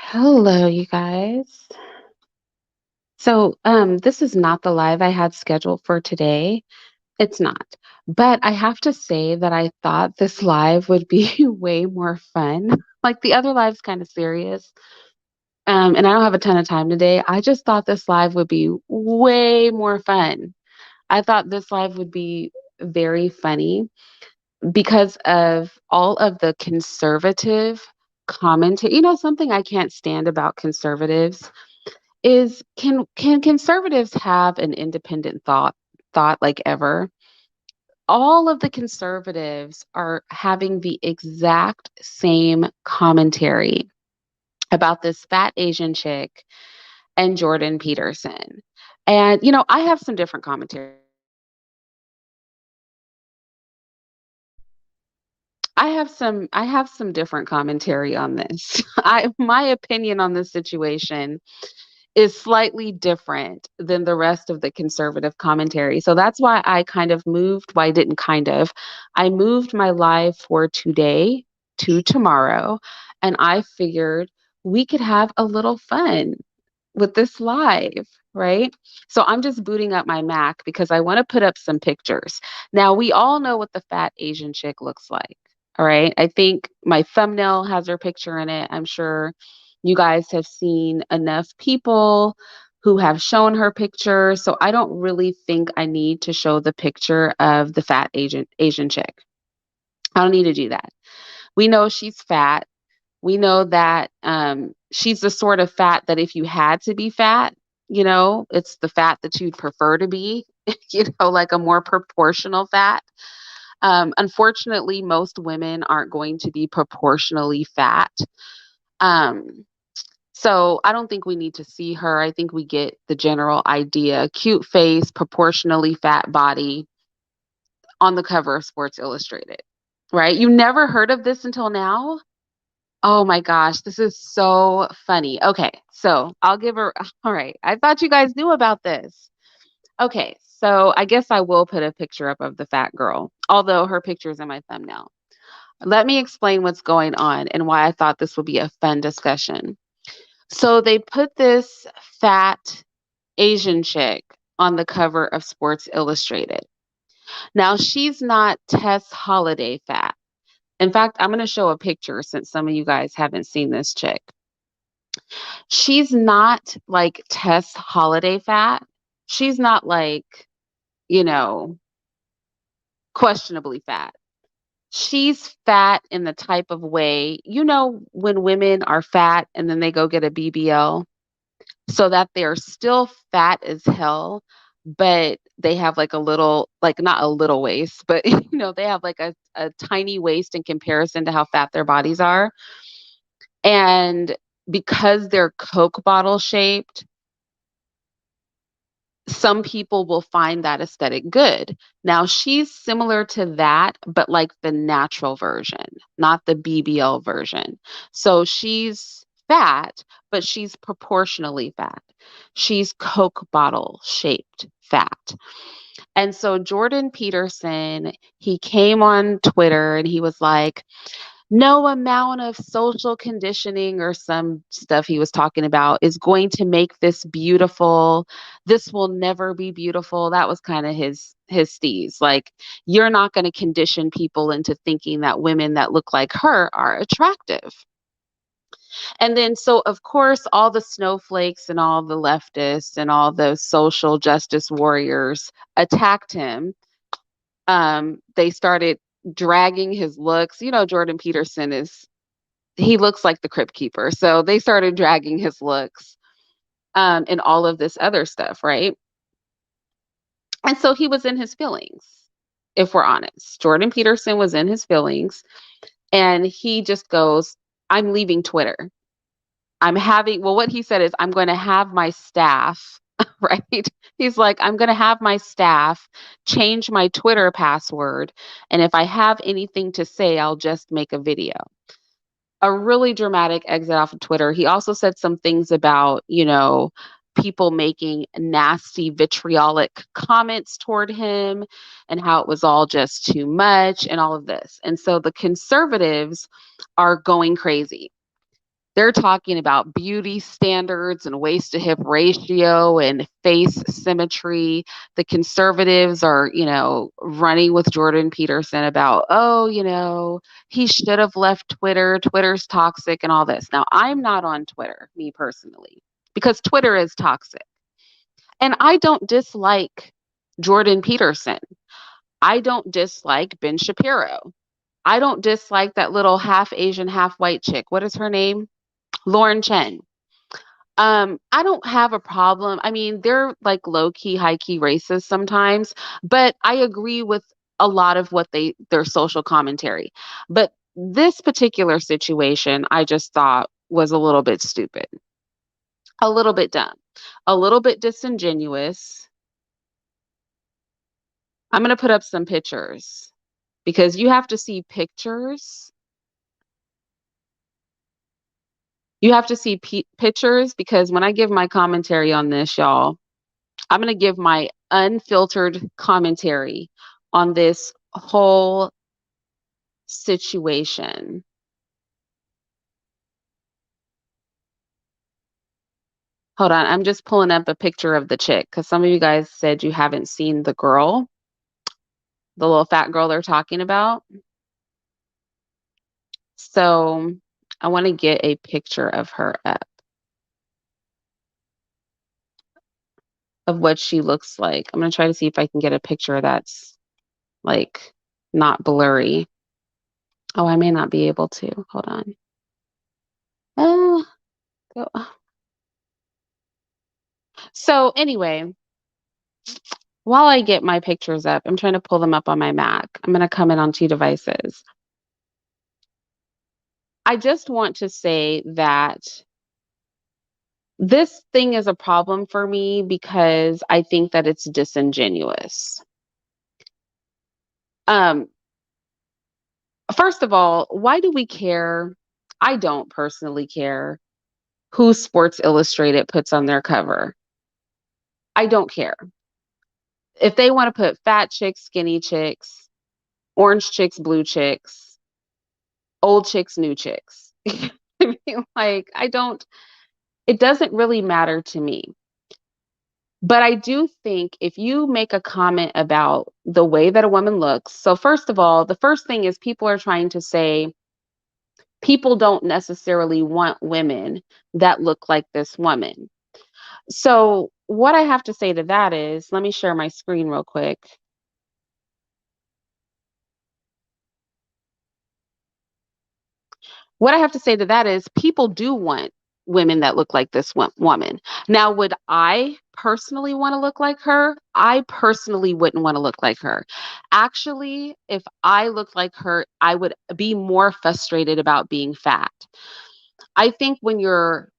Hello, you guys. This is not the live I had scheduled for today. It's not. But I have to say that I thought this live would be way more fun. Like the other live's kind of serious. And I don't have a ton of time today. I just thought this live would be way more fun. I thought this live would be very funny because of all of the conservative commentary. Something I can't stand about conservatives is can conservatives have an independent thought like ever? All of the conservatives are having the exact same commentary about this fat Asian chick and Jordan Peterson. And I have some different commentary. I have some different commentary on this. My opinion on this situation is slightly different than the rest of the conservative commentary. So that's why I kind of moved, why I didn't kind of. I moved my live for today to tomorrow, and I figured we could have a little fun with this live, right? So I'm just booting up my Mac because I want to put up some pictures. Now, we all know what the fat Asian chick looks like. All right. I think my thumbnail has her picture in it. I'm sure you guys have seen enough people who have shown her picture. So I don't really think I need to show the picture of the fat Asian chick. I don't need to do that. We know she's fat. We know that she's the sort of fat that if you had to be fat, it's the fat that you'd prefer to be, like a more proportional fat. Unfortunately, most women aren't going to be proportionally fat. Um, so I don't think we need to see her. I think we get the general idea. Cute face, proportionally fat body on the cover of Sports Illustrated, right? You never heard of this until now? Oh my gosh, this is so funny. Okay, so I'll give her. All right, I thought you guys knew about this. Okay, so I guess I will put a picture up of the fat girl, although her picture is in my thumbnail. Let me explain what's going on and why I thought this would be a fun discussion. So they put this fat Asian chick on the cover of Sports Illustrated. Now, she's not Tess Holiday fat. In fact, I'm going to show a picture since some of you guys haven't seen this chick. She's not like Tess Holiday fat. She's not like, you know, questionably fat. She's fat in the type of way, when women are fat and then they go get a BBL so that they're still fat as hell, but they have like a little, like not a little waist, but they have like a tiny waist in comparison to how fat their bodies are. And because they're Coke bottle shaped, some people will find that aesthetic good. Now, she's similar to that, but like the natural version, not the BBL version. So she's fat, but she's proportionally fat. She's Coke bottle shaped fat. And so Jordan Peterson, he came on Twitter and he was like, no amount of social conditioning or some stuff he was talking about is going to make this beautiful. This will never be beautiful. That was kind of his steez. Like, you're not going to condition people into thinking that women that look like her are attractive. And then so of course all the snowflakes and all the leftists and all the social justice warriors attacked him. They started dragging his looks. Jordan Peterson he looks like the Crypt Keeper. So they started dragging his looks and all of this other stuff, right? And so he was in his feelings, if we're honest. Jordan Peterson was in his feelings and he just goes, I'm leaving Twitter. What he said is, I'm going to have my staff, right? He's like, I'm going to have my staff change my Twitter password. And if I have anything to say, I'll just make a video. A really dramatic exit off of Twitter. He also said some things about, people making nasty vitriolic comments toward him and how it was all just too much and all of this. And so the conservatives are going crazy. They're talking about beauty standards and waist to hip ratio and face symmetry. The conservatives are, running with Jordan Peterson about, oh, he should have left Twitter. Twitter's toxic and all this. Now, I'm not on Twitter, me personally, because Twitter is toxic. And I don't dislike Jordan Peterson. I don't dislike Ben Shapiro. I don't dislike that little half Asian, half white chick. What is her name? Lauren Chen. I don't have a problem. I mean, they're like low key, high key racist sometimes, but I agree with a lot of what their social commentary. But this particular situation, I just thought was a little bit stupid, a little bit dumb, a little bit disingenuous. I'm going to put up some pictures because you have to see pictures. You have to see pictures because when I give my commentary on this, y'all, I'm going to give my unfiltered commentary on this whole situation. Hold on. I'm just pulling up a picture of the chick because some of you guys said you haven't seen the girl, the little fat girl they're talking about. So I want to get a picture of her up, of what she looks like. I'm going to try to see if I can get a picture that's like not blurry. Oh, I may not be able to. Hold on. Go. So anyway, while I get my pictures up, I'm trying to pull them up on my Mac. I'm going to come in on 2 devices. I just want to say that this thing is a problem for me because I think that it's disingenuous. First of all, why do we care? I don't personally care who Sports Illustrated puts on their cover. I don't care. If they want to put fat chicks, skinny chicks, orange chicks, blue chicks, old chicks, new chicks. I mean, like, it doesn't really matter to me. But I do think if you make a comment about the way that a woman looks, so first of all, the first thing is people are trying to say people don't necessarily want women that look like this woman. So what I have to say to that is, let me share my screen real quick. What I have to say to that is people do want women that look like this woman. Now, would I personally want to look like her? I personally wouldn't want to look like her. Actually, if I looked like her, I would be more frustrated about being fat. I think when you're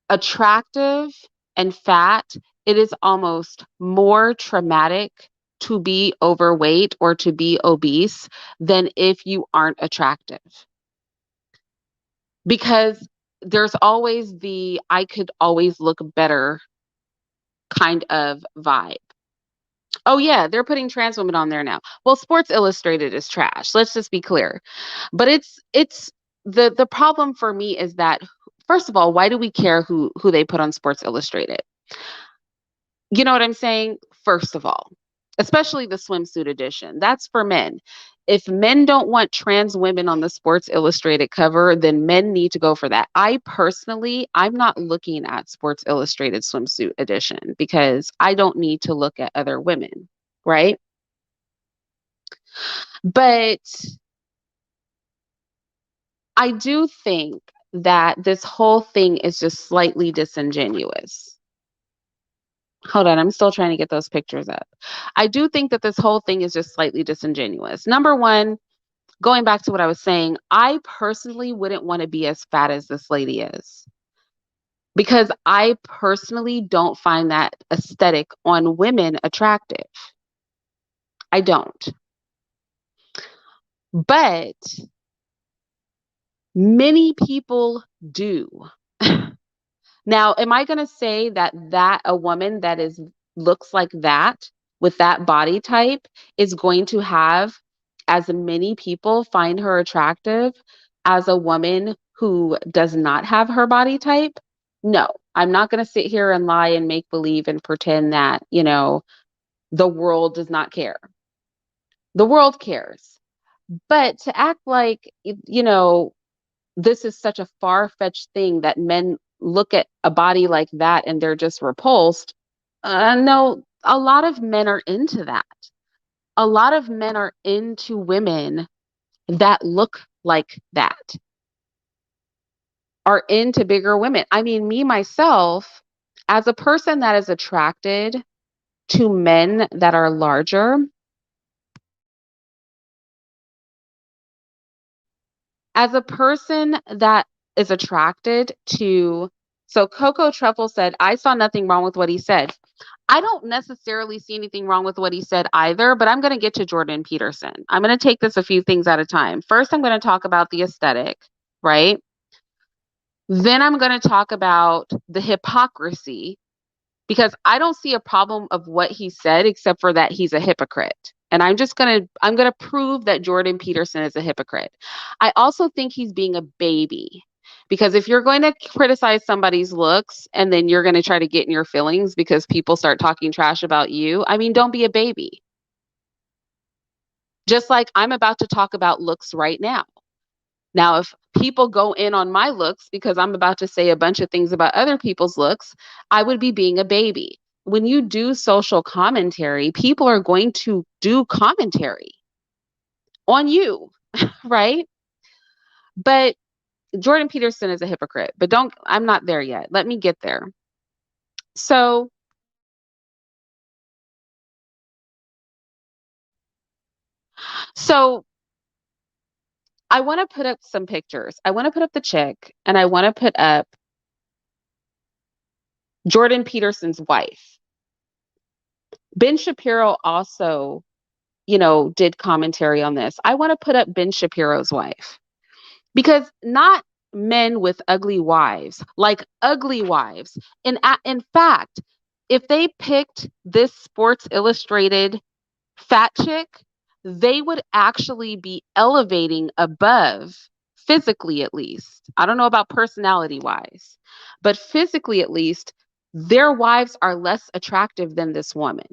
attractive and fat, it is almost more traumatic to be overweight or to be obese than if you aren't attractive. Because there's always the I could always look better kind of vibe. Oh yeah, they're putting trans women on there now. Well, Sports Illustrated is trash. Let's just be clear. But it's the problem for me is that first of all, why do we care who they put on Sports Illustrated? You know what I'm saying? First of all, especially the swimsuit edition. That's for men. If men don't want trans women on the Sports Illustrated cover, then men need to go for that. I'm not looking at Sports Illustrated swimsuit edition because I don't need to look at other women, right? But I do think that this whole thing is just slightly disingenuous. Hold on, I'm still trying to get those pictures up. I do think that this whole thing is just slightly disingenuous. Number one, going back to what I was saying, I personally wouldn't want to be as fat as this lady is because I personally don't find that aesthetic on women attractive. I don't. But many people do. Now, am I going to say that a woman that looks like that with that body type is going to have as many people find her attractive as a woman who does not have her body type, no, I'm not going to sit here and lie and make believe and pretend that, the world does not care. The world cares. But to act like, this is such a far-fetched thing that men look at a body like that and they're just repulsed. No, a lot of men are into that. A lot of men are into women that look like that, are into bigger women. I mean, me myself, as a person that is attracted to men that are larger, as a person that is attracted to, so Coco Truffle said, I saw nothing wrong with what he said. I don't necessarily see anything wrong with what he said either, but I'm going to get to Jordan Peterson. I'm going to take this a few things at a time. First, I'm going to talk about the aesthetic, right? Then I'm going to talk about the hypocrisy, because I don't see a problem of what he said except for that he's a hypocrite. And I'm going to prove that Jordan Peterson is a hypocrite. I also think he's being a baby, because if you're going to criticize somebody's looks and then you're going to try to get in your feelings because people start talking trash about you, I mean, don't be a baby. Just like I'm about to talk about looks right now. Now, if people go in on my looks because I'm about to say a bunch of things about other people's looks, I would be being a baby. When you do social commentary, people are going to do commentary on you, right? But Jordan Peterson is a hypocrite, but I'm not there yet. Let me get there. So, so I want to put up some pictures. I want to put up the chick and I want to put up Jordan Peterson's wife. Ben Shapiro also, did commentary on this. I want to put up Ben Shapiro's wife, because not men with ugly wives, like ugly wives. In fact, if they picked this Sports Illustrated fat chick, they would actually be elevating above, physically at least. I don't know about personality wise, but physically at least, their wives are less attractive than this woman.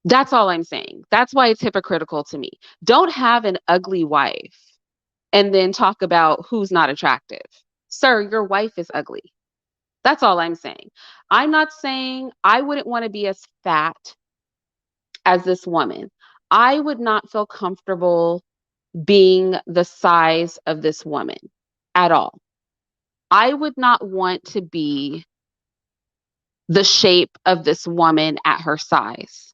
That's all I'm saying. That's why it's hypocritical to me. Don't have an ugly wife and then talk about who's not attractive. Sir, your wife is ugly. That's all I'm saying. I'm not saying I wouldn't want to be as fat as this woman. I would not feel comfortable being the size of this woman at all. I would not want to be the shape of this woman at her size.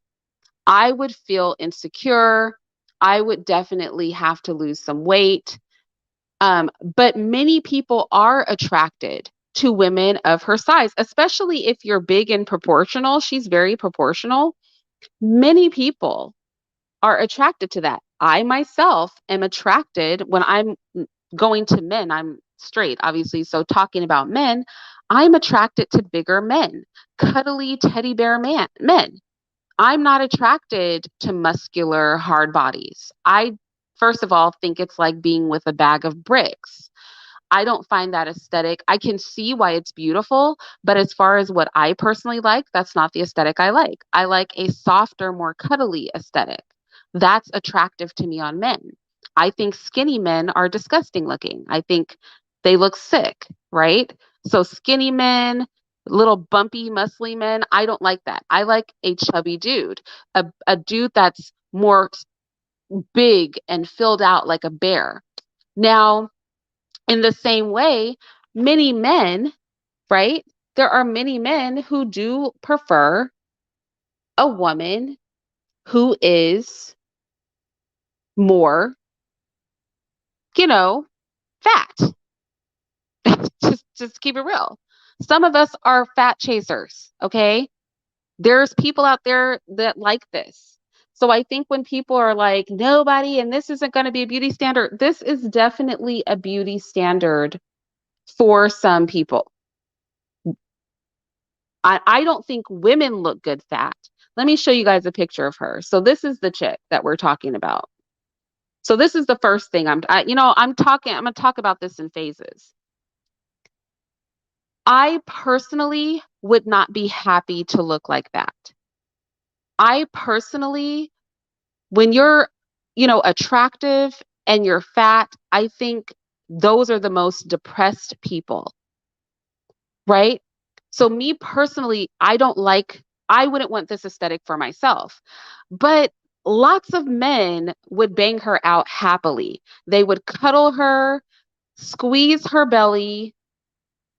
I would feel insecure. I would definitely have to lose some weight. But many people are attracted to women of her size, especially if you're big and proportional. She's very proportional. Many people are attracted to that. I myself am attracted when I'm going to men. I'm straight, obviously. So talking about men, I'm attracted to bigger men, cuddly teddy bear men. I'm not attracted to muscular, hard bodies. I, first of all, think it's like being with a bag of bricks. I don't find that aesthetic. I can see why it's beautiful, but as far as what I personally like, that's not the aesthetic I like. I like a softer, more cuddly aesthetic. That's attractive to me on men. I think skinny men are disgusting looking. I think they look sick, right? So skinny men, little bumpy, muscly men, I don't like that. I like a chubby dude, a dude that's more big and filled out like a bear. Now, in the same way, many men, right? There are many men who do prefer a woman who is more, you know, fat. Just keep it real. Some of us are fat chasers, okay? There's people out there that like this. So I think when people are like, nobody, and this isn't going to be a beauty standard, this is definitely a beauty standard for some people. I don't think women look good fat. Let me show you guys a picture of her. So this is the chick that we're talking about. So this is the first thing I'm going to talk about this in phases. I personally would not be happy to look like that. I personally, when you're, attractive and you're fat, I think those are the most depressed people, right? So me personally, I wouldn't want this aesthetic for myself. But lots of men would bang her out happily. They would cuddle her, squeeze her belly.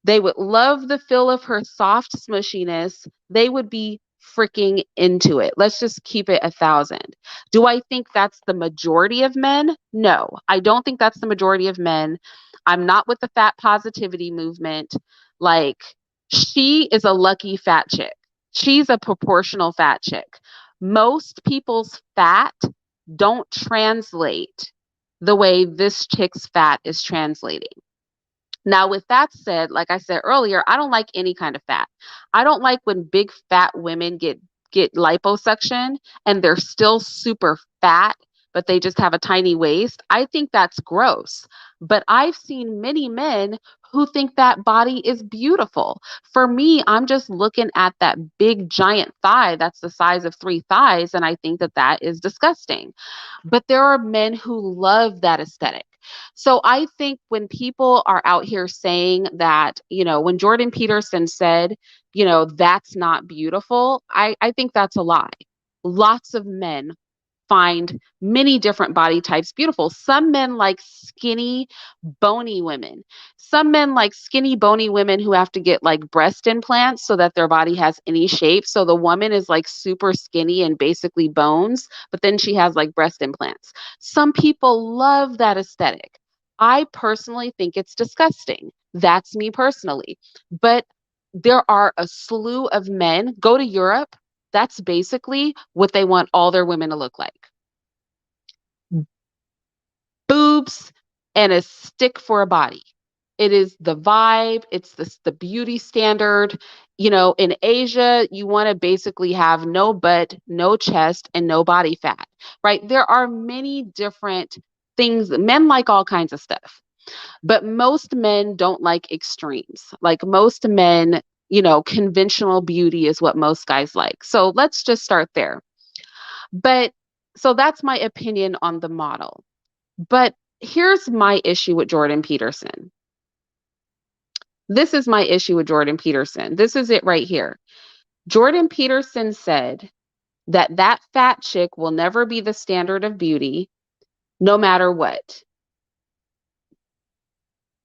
They would love the feel of her soft smushiness. They would be freaking into it. Let's just keep it 1,000. Do I think that's the majority of men? No, I don't think that's the majority of men. I'm not with the fat positivity movement. Like, she is a lucky fat chick. She's a proportional fat chick. Most people's fat don't translate the way this chick's fat is translating. Now, with that said, like I said earlier, I don't like any kind of fat. I don't like when big fat women get liposuction and they're still super fat, but they just have a tiny waist. I think that's gross. But I've seen many men who think that body is beautiful. For me, I'm just looking at that big giant thigh that's the size of 3 thighs, and I think that that is disgusting. But there are men who love that aesthetic. So I think when people are out here saying that, when Jordan Peterson said, that's not beautiful, I think that's a lie. Lots of men find many different body types beautiful. Some men like skinny, bony women. Some men like skinny, bony women who have to get like breast implants so that their body has any shape. So the woman is like super skinny and basically bones, but then she has like breast implants. Some people love that aesthetic. I personally think it's disgusting. That's me personally. But there are a slew of men. Go to Europe. That's basically what they want all their women to look like. Boobs and a stick for a body. It is the vibe, it's the beauty standard. In Asia, you want to basically have no butt, no chest, and no body fat, right? There are many different things. Men like all kinds of stuff, but most men don't like extremes. Like most men, conventional beauty is what most guys like. So let's just start there. But so that's my opinion on the model. But here's my issue with Jordan Peterson. This is my issue with Jordan Peterson. This is it right here. Jordan Peterson said that that fat chick will never be the standard of beauty, no matter what.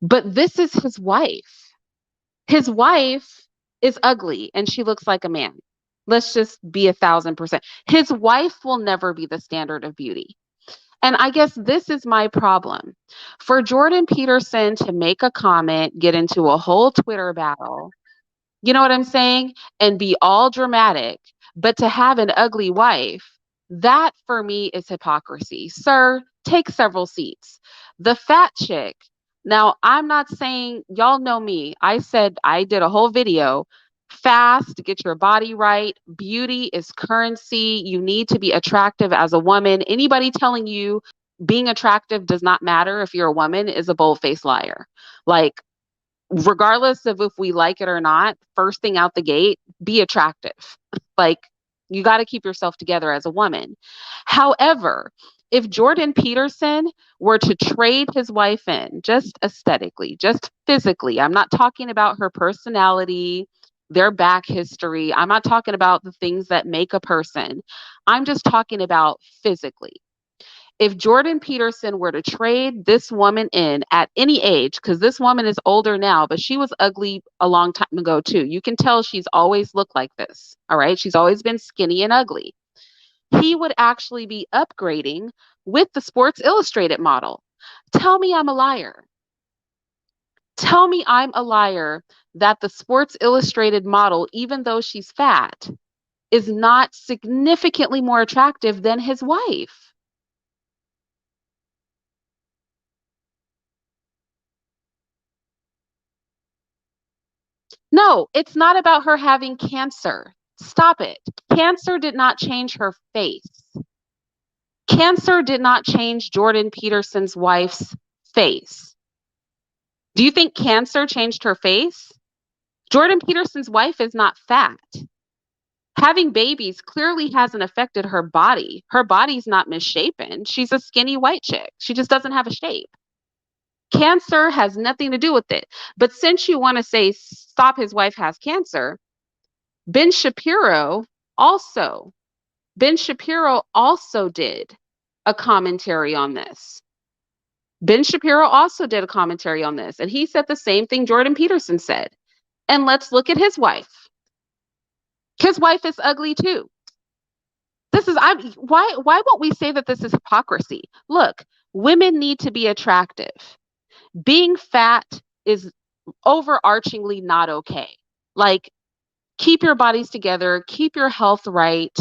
But this is his wife. His wife is ugly and she looks like a man. Let's just be 1,000%. His wife will never be the standard of beauty. And I guess this is my problem. For Jordan Peterson to make a comment, get into a whole Twitter battle, you know what I'm saying? And be all dramatic, but to have an ugly wife, that for me is hypocrisy. Sir, take several seats. The fat chick. Now, I'm not saying, y'all know me. I said I did a whole video. Fast, get your body right. Beauty is currency. You need to be attractive as a woman. Anybody telling you being attractive does not matter if you're a woman is a bold-faced liar. Like, regardless of if we like it or not, first thing out the gate, be attractive. Like, you got to keep yourself together as a woman. However, if Jordan Peterson were to trade his wife in just aesthetically, just physically, I'm not talking about her personality, their back history, I'm not talking about the things that make a person. I'm just talking about physically. If Jordan Peterson were to trade this woman in at any age, because this woman is older now, but she was ugly a long time ago too. You can tell she's always looked like this. All right. She's always been skinny and ugly. He would actually be upgrading with the Sports Illustrated model. Tell me I'm a liar. Tell me I'm a liar that the Sports Illustrated model, even though she's fat, is not significantly more attractive than his wife. No, it's not about her having cancer. Stop it. Cancer did not change her face. Cancer did not change Jordan Peterson's wife's face. Do you think cancer changed her face? Jordan Peterson's wife is not fat. Having babies clearly hasn't affected her body. Her body's not misshapen. She's a skinny white chick. She just doesn't have a shape. Cancer has nothing to do with it. But since you want to say stop his wife has cancer, Ben Shapiro also Ben Shapiro also did a commentary on this. Ben Shapiro also did a commentary on this, and he said the same thing Jordan Peterson said. And let's look at his wife. His wife is ugly too. Why won't we say that this is hypocrisy? Look, women need to be attractive. Being fat is overarchingly not okay. Like, keep your bodies together, keep your health right.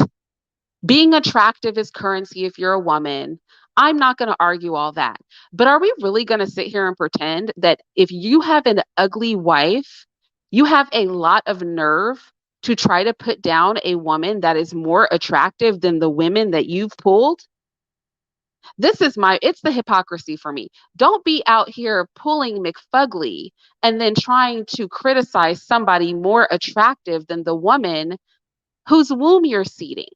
Being attractive is currency if you're a woman. I'm not going to argue all that. But are we really going to sit here and pretend that if you have an ugly wife, you have a lot of nerve to try to put down a woman that is more attractive than the women that you've pulled? It's the hypocrisy for me. Don't be out here pulling McFugly and then trying to criticize somebody more attractive than the woman whose womb you're seeding.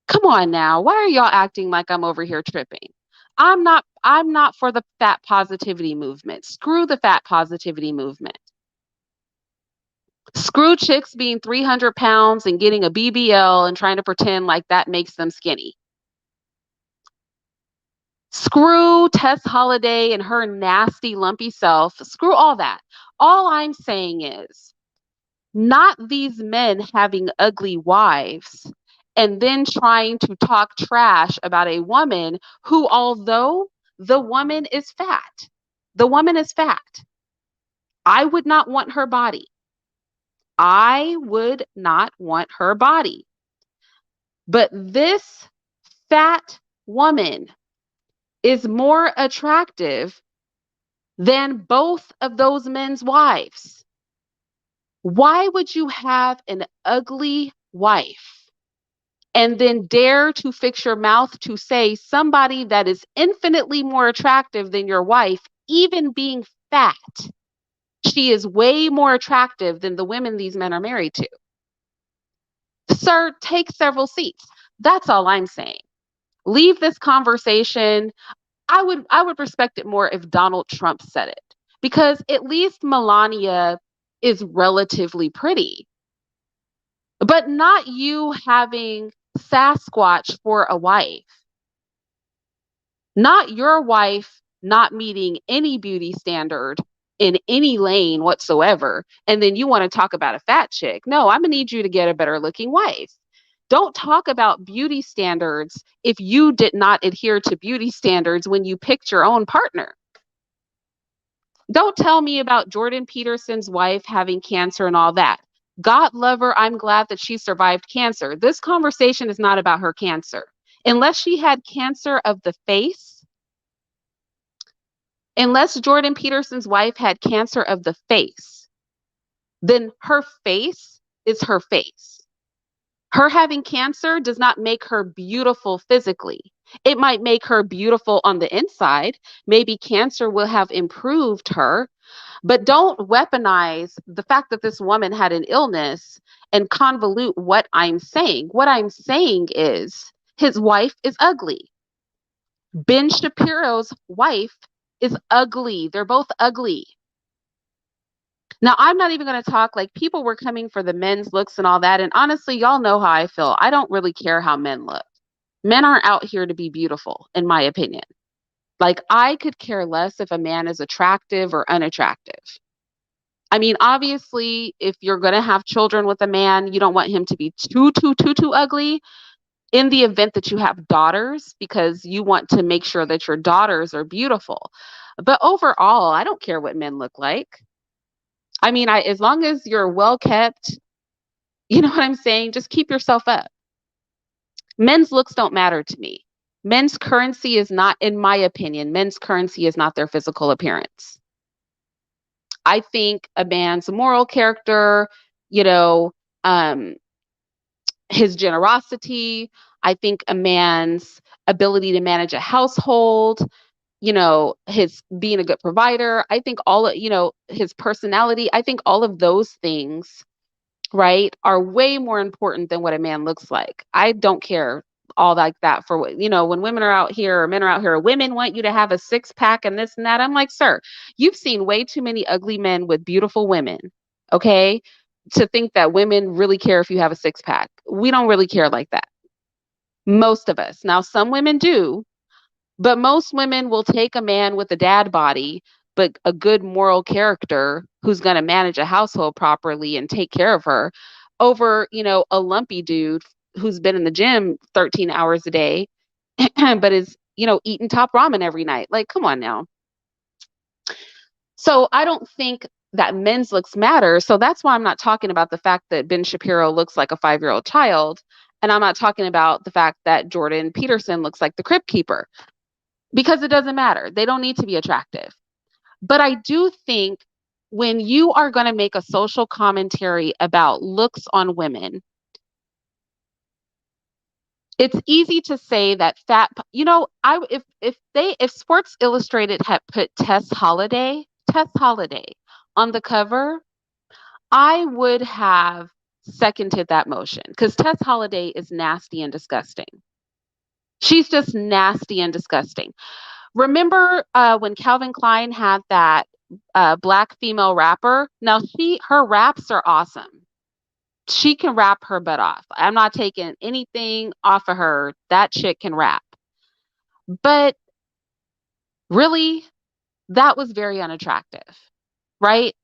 Come on now. Why are y'all acting like I'm over here tripping? I'm not for the fat positivity movement. Screw the fat positivity movement. Screw chicks being 300 pounds and getting a BBL and trying to pretend like that makes them skinny. Screw Tess Holliday and her nasty, lumpy self. Screw all that. All I'm saying is, not these men having ugly wives and then trying to talk trash about a woman who, although the woman is fat, the woman is fat. I would not want her body. I would not want her body. But this fat woman is more attractive than both of those men's wives. Why would you have an ugly wife and then dare to fix your mouth to say somebody that is infinitely more attractive than your wife, even being fat, she is way more attractive than the women these men are married to? Sir, take several seats. That's all I'm saying. Leave this conversation. I would respect it more if Donald Trump said it, because at least Melania is relatively pretty, but not you having Sasquatch for a wife, not your wife not meeting any beauty standard in any lane whatsoever. And then you want to talk about a fat chick. No, I'm gonna need you to get a better looking wife. Don't talk about beauty standards if you did not adhere to beauty standards when you picked your own partner. Don't tell me about Jordan Peterson's wife having cancer and all that. God love her. I'm glad that she survived cancer. This conversation is not about her cancer. Unless she had cancer of the face, unless Jordan Peterson's wife had cancer of the face, then her face is her face. Her having cancer does not make her beautiful physically. It might make her beautiful on the inside. Maybe cancer will have improved her, but don't weaponize the fact that this woman had an illness and convolute what I'm saying. What I'm saying is his wife is ugly. Ben Shapiro's wife is ugly. They're both ugly. Now, I'm not even going to talk like people were coming for the men's looks and all that. And honestly, y'all know how I feel. I don't really care how men look. Men aren't out here to be beautiful, in my opinion. Like, I could care less if a man is attractive or unattractive. I mean, obviously, if you're going to have children with a man, you don't want him to be too ugly in the event that you have daughters, because you want to make sure that your daughters are beautiful. But overall, I don't care what men look like. I mean, as long as you're well kept, you know what I'm saying? Just keep yourself up. Men's looks don't matter to me. Men's currency is not, in my opinion, men's currency is not their physical appearance. I think a man's moral character, you know, um, his generosity. I think a man's ability to manage a household, his being a good provider. I think his personality. I think all of those things, right, are way more important than what a man looks like. I don't care all like that for what, when women are out here or men are out here, women want you to have a six pack and this and that. I'm like, sir, you've seen way too many ugly men with beautiful women. Okay. To think that women really care if you have a six pack. We don't really care like that. Most of us. Now, some women do, but most women will take a man with a dad body, but a good moral character who's going to manage a household properly and take care of her over, a lumpy dude who's been in the gym 13 hours a day, but is, eating top ramen every night. Like, come on now. So I don't think that men's looks matter. So that's why I'm not talking about the fact that Ben Shapiro looks like a 5-year-old child. And I'm not talking about the fact that Jordan Peterson looks like the Crypt Keeper, because it doesn't matter. They don't need to be attractive. But I do think when you are going to make a social commentary about looks on women, it's easy to say that if Sports Illustrated had put Tess Holliday on the cover, I would have seconded that motion, because Tess Holliday is nasty and disgusting. She's just nasty and disgusting. Remember when Calvin Klein had that black female rapper? Now her raps are awesome. She can rap her butt off. I'm not taking anything off of her. That chick can rap. But really, that was very unattractive, right?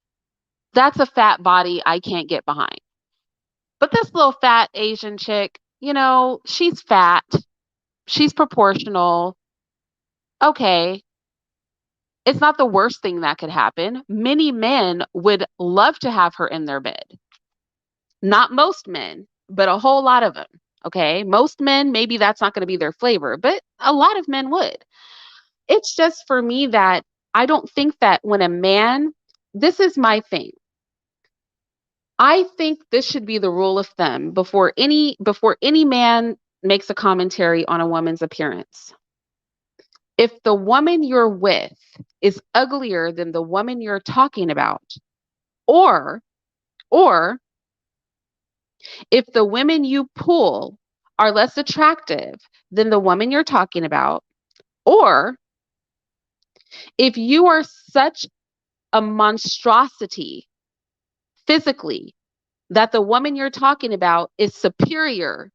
That's a fat body I can't get behind. But this little fat Asian chick, she's fat. She's proportional. Okay. It's not the worst thing that could happen. Many men would love to have her in their bed. Not most men, but a whole lot of them. Okay. Most men, maybe that's not going to be their flavor, but a lot of men would. It's just for me that I don't think that when a man, this is my thing. I think this should be the rule of thumb before any man makes a commentary on a woman's appearance. If the woman you're with is uglier than the woman you're talking about, or if the women you pull are less attractive than the woman you're talking about, or if you are such a monstrosity physically that the woman you're talking about is superior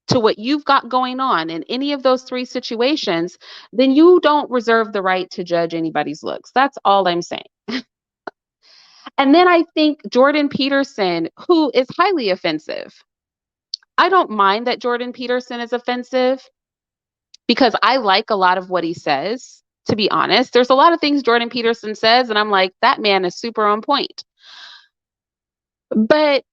to what you've got going on in any of those three situations, then you don't reserve the right to judge anybody's looks. That's all I'm saying. And then I think Jordan Peterson, who is highly offensive. I don't mind that Jordan Peterson is offensive because I like a lot of what he says, to be honest. There's a lot of things Jordan Peterson says, and I'm like, that man is super on point. But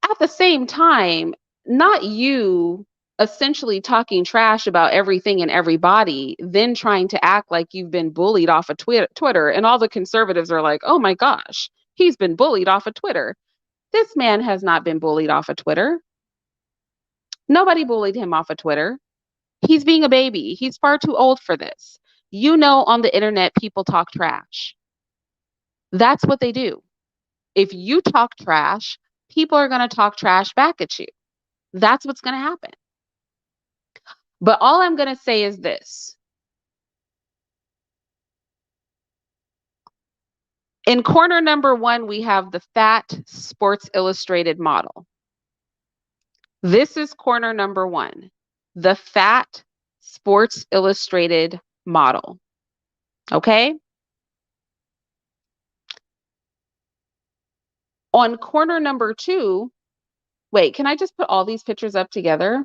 at the same time, not you essentially talking trash about everything and everybody, then trying to act like you've been bullied off of Twitter. And all the conservatives are like, oh my gosh, he's been bullied off of Twitter. This man has not been bullied off of Twitter. Nobody bullied him off of Twitter. He's being a baby. He's far too old for this. On the internet, people talk trash. That's what they do. If you talk trash, people are going to talk trash back at you. That's what's going to happen. But all I'm going to say is this. In corner number 1, we have the fat Sports Illustrated model. This is corner number 1, the fat Sports Illustrated model. Okay? On corner number 2, wait, can I just put all these pictures up together?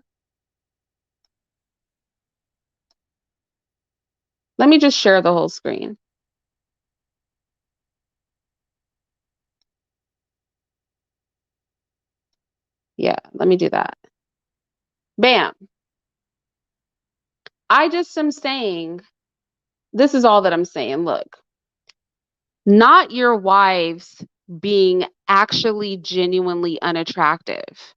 Let me just share the whole screen. Yeah, let me do that. Bam. I just am saying, this is all that I'm saying. Look, not your wives being actually genuinely unattractive,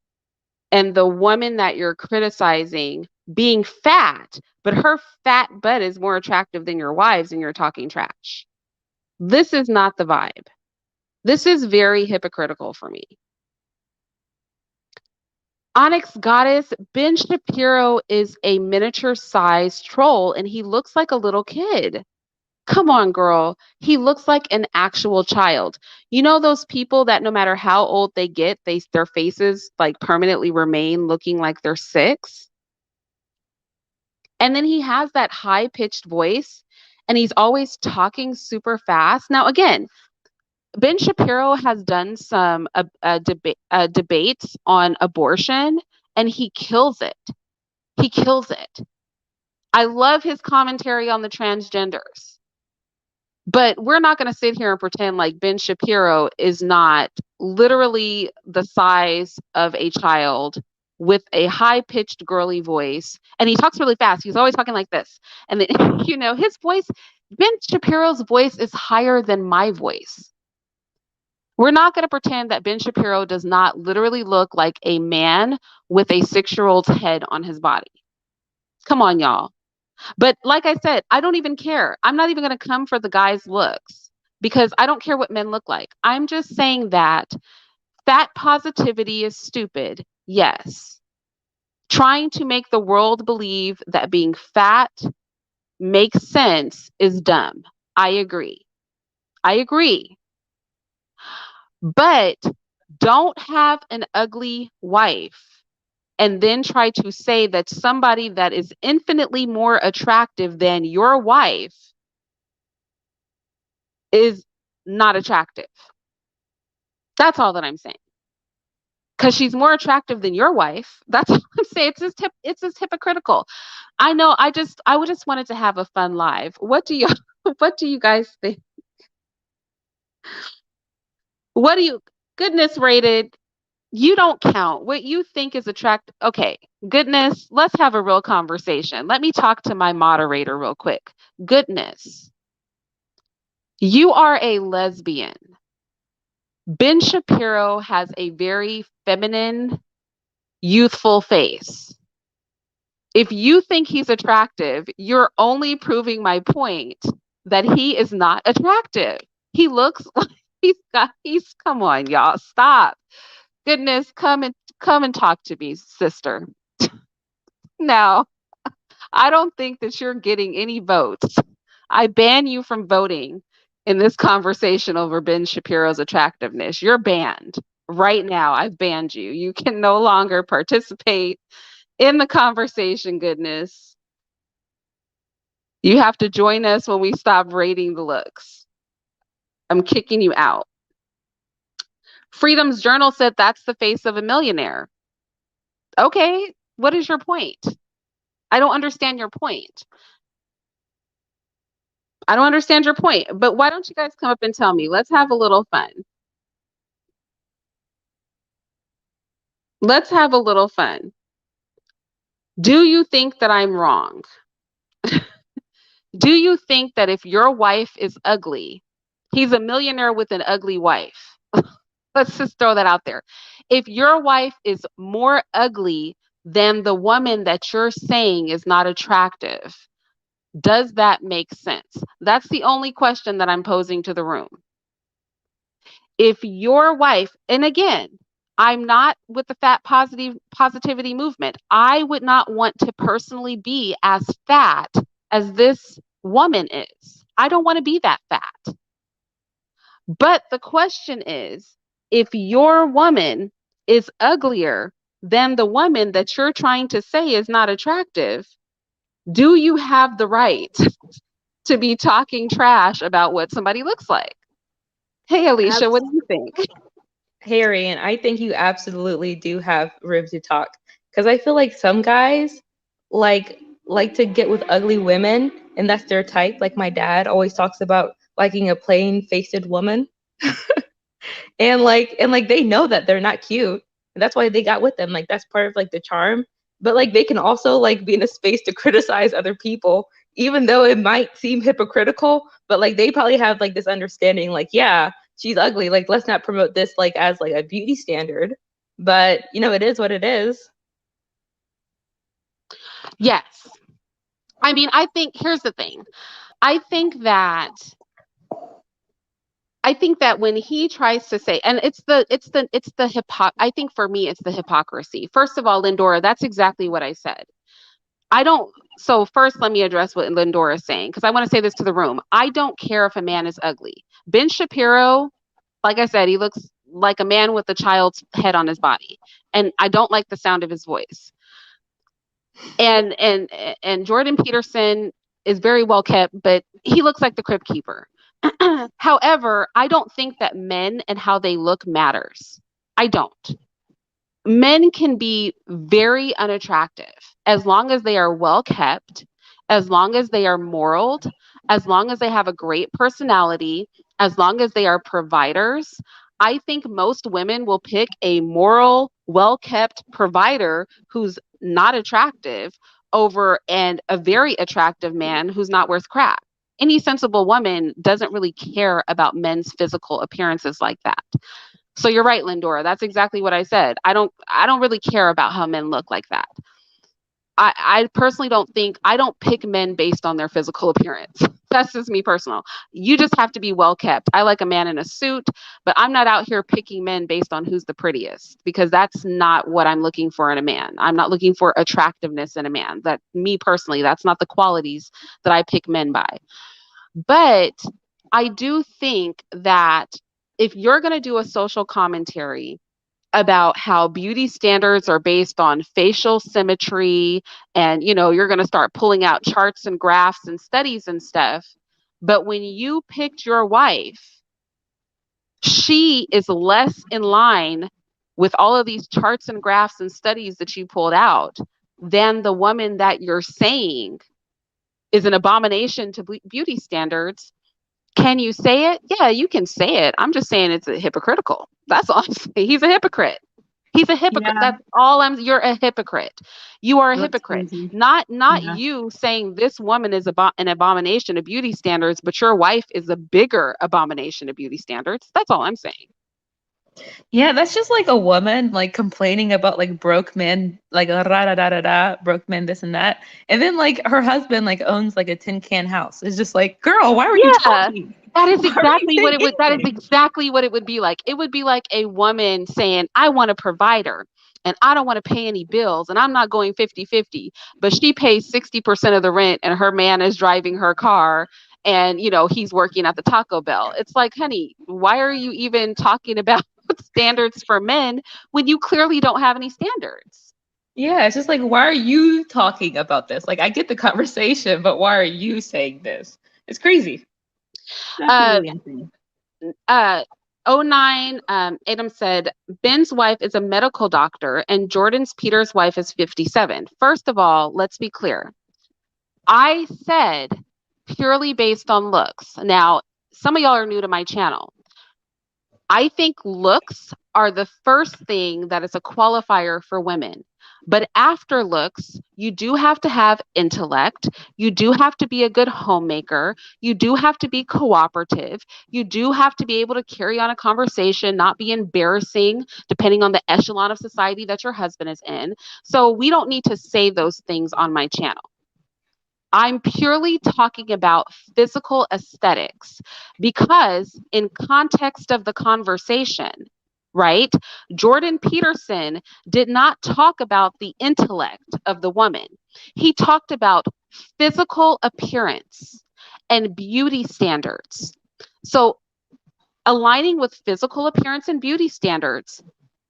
and the woman that you're criticizing being fat, but her fat butt is more attractive than your wife's, and you're talking trash. This is not the vibe. This is very hypocritical for me. Onyx Goddess, Ben Shapiro is a miniature sized troll and he looks like a little kid. Come on, girl. He looks like an actual child. You know those people that no matter how old they get, their faces like permanently remain looking like they're 6? And then he has that high pitched voice and he's always talking super fast. Now, again, Ben Shapiro has done some debates on abortion and he kills it. He kills it. I love his commentary on the transgenders. But we're not going to sit here and pretend like Ben Shapiro is not literally the size of a child with a high-pitched girly voice. And he talks really fast. He's always talking like this. And then, his voice, Ben Shapiro's voice is higher than my voice. We're not going to pretend that Ben Shapiro does not literally look like a man with a 6-year-old's head on his body. Come on, y'all. But like I said, I don't even care. I'm not even going to come for the guy's looks because I don't care what men look like. I'm just saying that fat positivity is stupid. Yes. Trying to make the world believe that being fat makes sense is dumb. I agree. But don't have an ugly wife and then try to say that somebody that is infinitely more attractive than your wife is not attractive. That's all that I'm saying. Because she's more attractive than your wife. That's all I'm saying. It's just hypocritical. I know. I just wanted to have a fun live. What do you guys think? What do you goodness rated? You don't count. What you think is attractive. Okay, goodness, let's have a real conversation. Let me talk to my moderator real quick. Goodness, you are a lesbian. Ben Shapiro has a very feminine, youthful face. If you think he's attractive, you're only proving my point that he is not attractive. He looks like come on, y'all, stop. Goodness, come and talk to me, sister. Now, I don't think that you're getting any votes. I ban you from voting in this conversation over Ben Shapiro's attractiveness. You're banned right now. I've banned you. You can no longer participate in the conversation, goodness. You have to join us when we stop rating the looks. I'm kicking you out. Freedom's Journal said that's the face of a millionaire. Okay, what is your point? I don't understand your point. But why don't you guys come up and tell me? Let's have a little fun. Do you think that I'm wrong? Do you think that if your wife is ugly, he's a millionaire with an ugly wife? Let's just throw that out there. If your wife is more ugly than the woman that you're saying is not attractive, does that make sense? That's the only question that I'm posing to the room. If your wife, and again, I'm not with the fat positivity movement. I would not want to personally be as fat as this woman is. I don't want to be that fat. But the question is, if your woman is uglier than the woman that you're trying to say is not attractive, do you have the right to be talking trash about what somebody looks like? Hey, Alicia, what do you think? Hey, Arian, I think you absolutely do have room to talk. Because I feel like some guys like to get with ugly women, and that's their type. Like my dad always talks about liking a plain-faced woman. and they know that they're not cute. And that's why they got with them. Like that's part of like the charm. But like they can also like be in a space to criticize other people, even though it might seem hypocritical, but like they probably have like this understanding, like, yeah, she's ugly. Like, let's not promote this like as like a beauty standard. But you know, it is what it is. Yes. I mean, I think here's the thing. I think that I think that when he tries to say, and I think for me it's the hypocrisy. First of all, Lindora, that's exactly what I said. I don't. So first, let me address what Lindora is saying because I want to say this to the room. I don't care if a man is ugly. Ben Shapiro, like I said, he looks like a man with a child's head on his body, and I don't like the sound of his voice. And Jordan Peterson is very well kept, but he looks like the crypt keeper. However, I don't think that men and how they look matters. I don't. Men can be very unattractive as long as they are well kept, as long as they are moral, as long as they have a great personality, as long as they are providers. I think most women will pick a moral, well kept provider who's not attractive over and a very attractive man who's not worth crap. Any sensible woman doesn't really care about men's physical appearances like that. So you're right, Lindora. That's exactly what I said. I don't really care about how men look like that. I personally I don't pick men based on their physical appearance. That's just me personal. You just have to be well kept. I like a man in a suit, but I'm not out here picking men based on who's the prettiest because that's not what I'm looking for in a man. I'm not looking for attractiveness in a man. That me personally, that's not the qualities that I pick men by. But I do think that if you're going to do a social commentary about how beauty standards are based on facial symmetry and you're going to start pulling out charts and graphs and studies and stuff, but when you picked your wife, she is less in line with all of these charts and graphs and studies that you pulled out than the woman that you're saying is an abomination to beauty standards. Can you say it? Yeah, you can say it. I'm just saying it's hypocritical. That's all I'm saying. He's a hypocrite. He's a hypocrite. Yeah, That's all you're a hypocrite. You are a that's hypocrite. crazy. Not Yeah. you saying this woman is an abomination of beauty standards, but your wife is a bigger abomination of beauty standards. That's all I'm saying. Yeah, that's just like a woman like complaining about like broke men, like da da da da da, broke men, this and that. And then like her husband like owns like a tin can house. It's just like, girl, why were you Yeah. talking? That is Why were you exactly what saying it would that is anything? exactly what it would be like. It would be like a woman saying, I want a provider and I don't want to pay any bills and I'm not going 50-50, but she pays 60% of the rent and her man is driving her car and he's working at the Taco Bell. It's like, honey, why are you even talking about standards for men when you clearly don't have any standards? Yeah, it's just like, why are you talking about this? Like, I get the conversation, but why are you saying this? It's crazy. Uh, Absolutely insane. uh, oh 09, Adam said, Ben's wife is a medical doctor and Jordan's Peter's wife is 57. First of all, let's be clear. I said purely based on looks. Now, some of y'all are new to my channel. I think looks are the first thing that is a qualifier for women. But after looks, you do have to have intellect. You do have to be a good homemaker. You do have to be cooperative. You do have to be able to carry on a conversation, not be embarrassing, depending on the echelon of society that your husband is in. So we don't need to say those things on my channel. I'm purely talking about physical aesthetics because, in context of the conversation, right, Jordan Peterson did not talk about the intellect of the woman. He talked about physical appearance and beauty standards. So, aligning with physical appearance and beauty standards,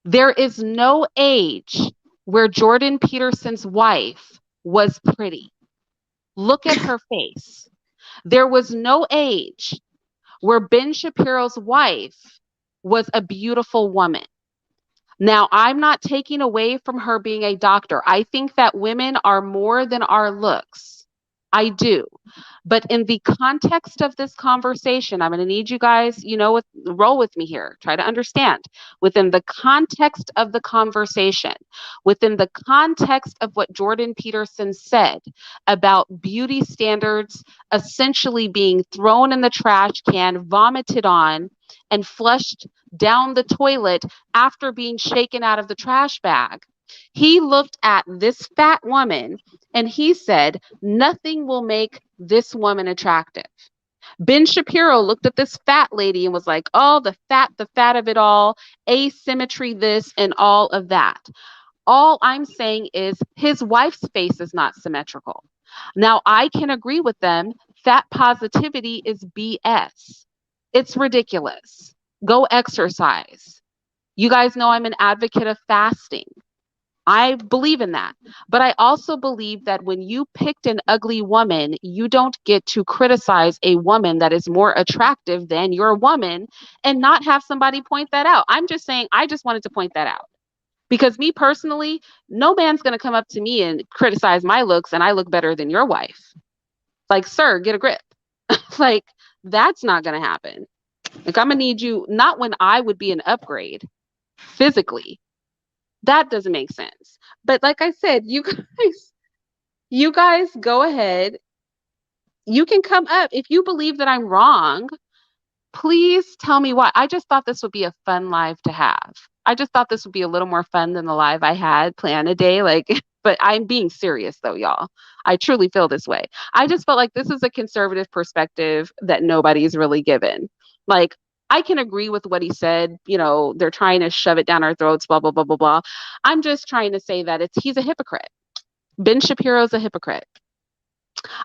there is no age where Jordan Peterson's wife was pretty. Look at her face. There was no age where Ben Shapiro's wife was a beautiful woman. Now, I'm not taking away from her being a doctor. I think that women are more than our looks. I do. But in the context of this conversation, I'm going to need you guys, roll with me here. Try to understand. Within the context of the conversation, within the context of what Jordan Peterson said about beauty standards essentially being thrown in the trash can, vomited on, and flushed down the toilet after being shaken out of the trash bag. He looked at this fat woman and he said, nothing will make this woman attractive. Ben Shapiro looked at this fat lady and was like, oh, the fat of it all, asymmetry, this and all of that. All I'm saying is his wife's face is not symmetrical. Now, I can agree with them. Fat positivity is BS. It's ridiculous. Go exercise. You guys know I'm an advocate of fasting. I believe in that. But I also believe that when you picked an ugly woman, you don't get to criticize a woman that is more attractive than your woman and not have somebody point that out. I'm just saying, I just wanted to point that out. Because me personally, no man's going to come up to me and criticize my looks and I look better than your wife. Like, sir, get a grip. Like, that's not going to happen. Like, I'm going to need you, not when I would be an upgrade physically. That doesn't make sense. But like I said, you guys go ahead. You can come up. If you believe that I'm wrong, please tell me why. I just thought this would be a fun live to have. I just thought this would be a little more fun than the live I had planned today. Like, but I'm being serious though, y'all. I truly feel this way. I just felt like this is a conservative perspective that nobody's really given. Like, I can agree with what he said. You know, they're trying to shove it down our throats, blah, blah, blah, blah, blah. I'm just trying to say that he's a hypocrite. Ben Shapiro's a hypocrite.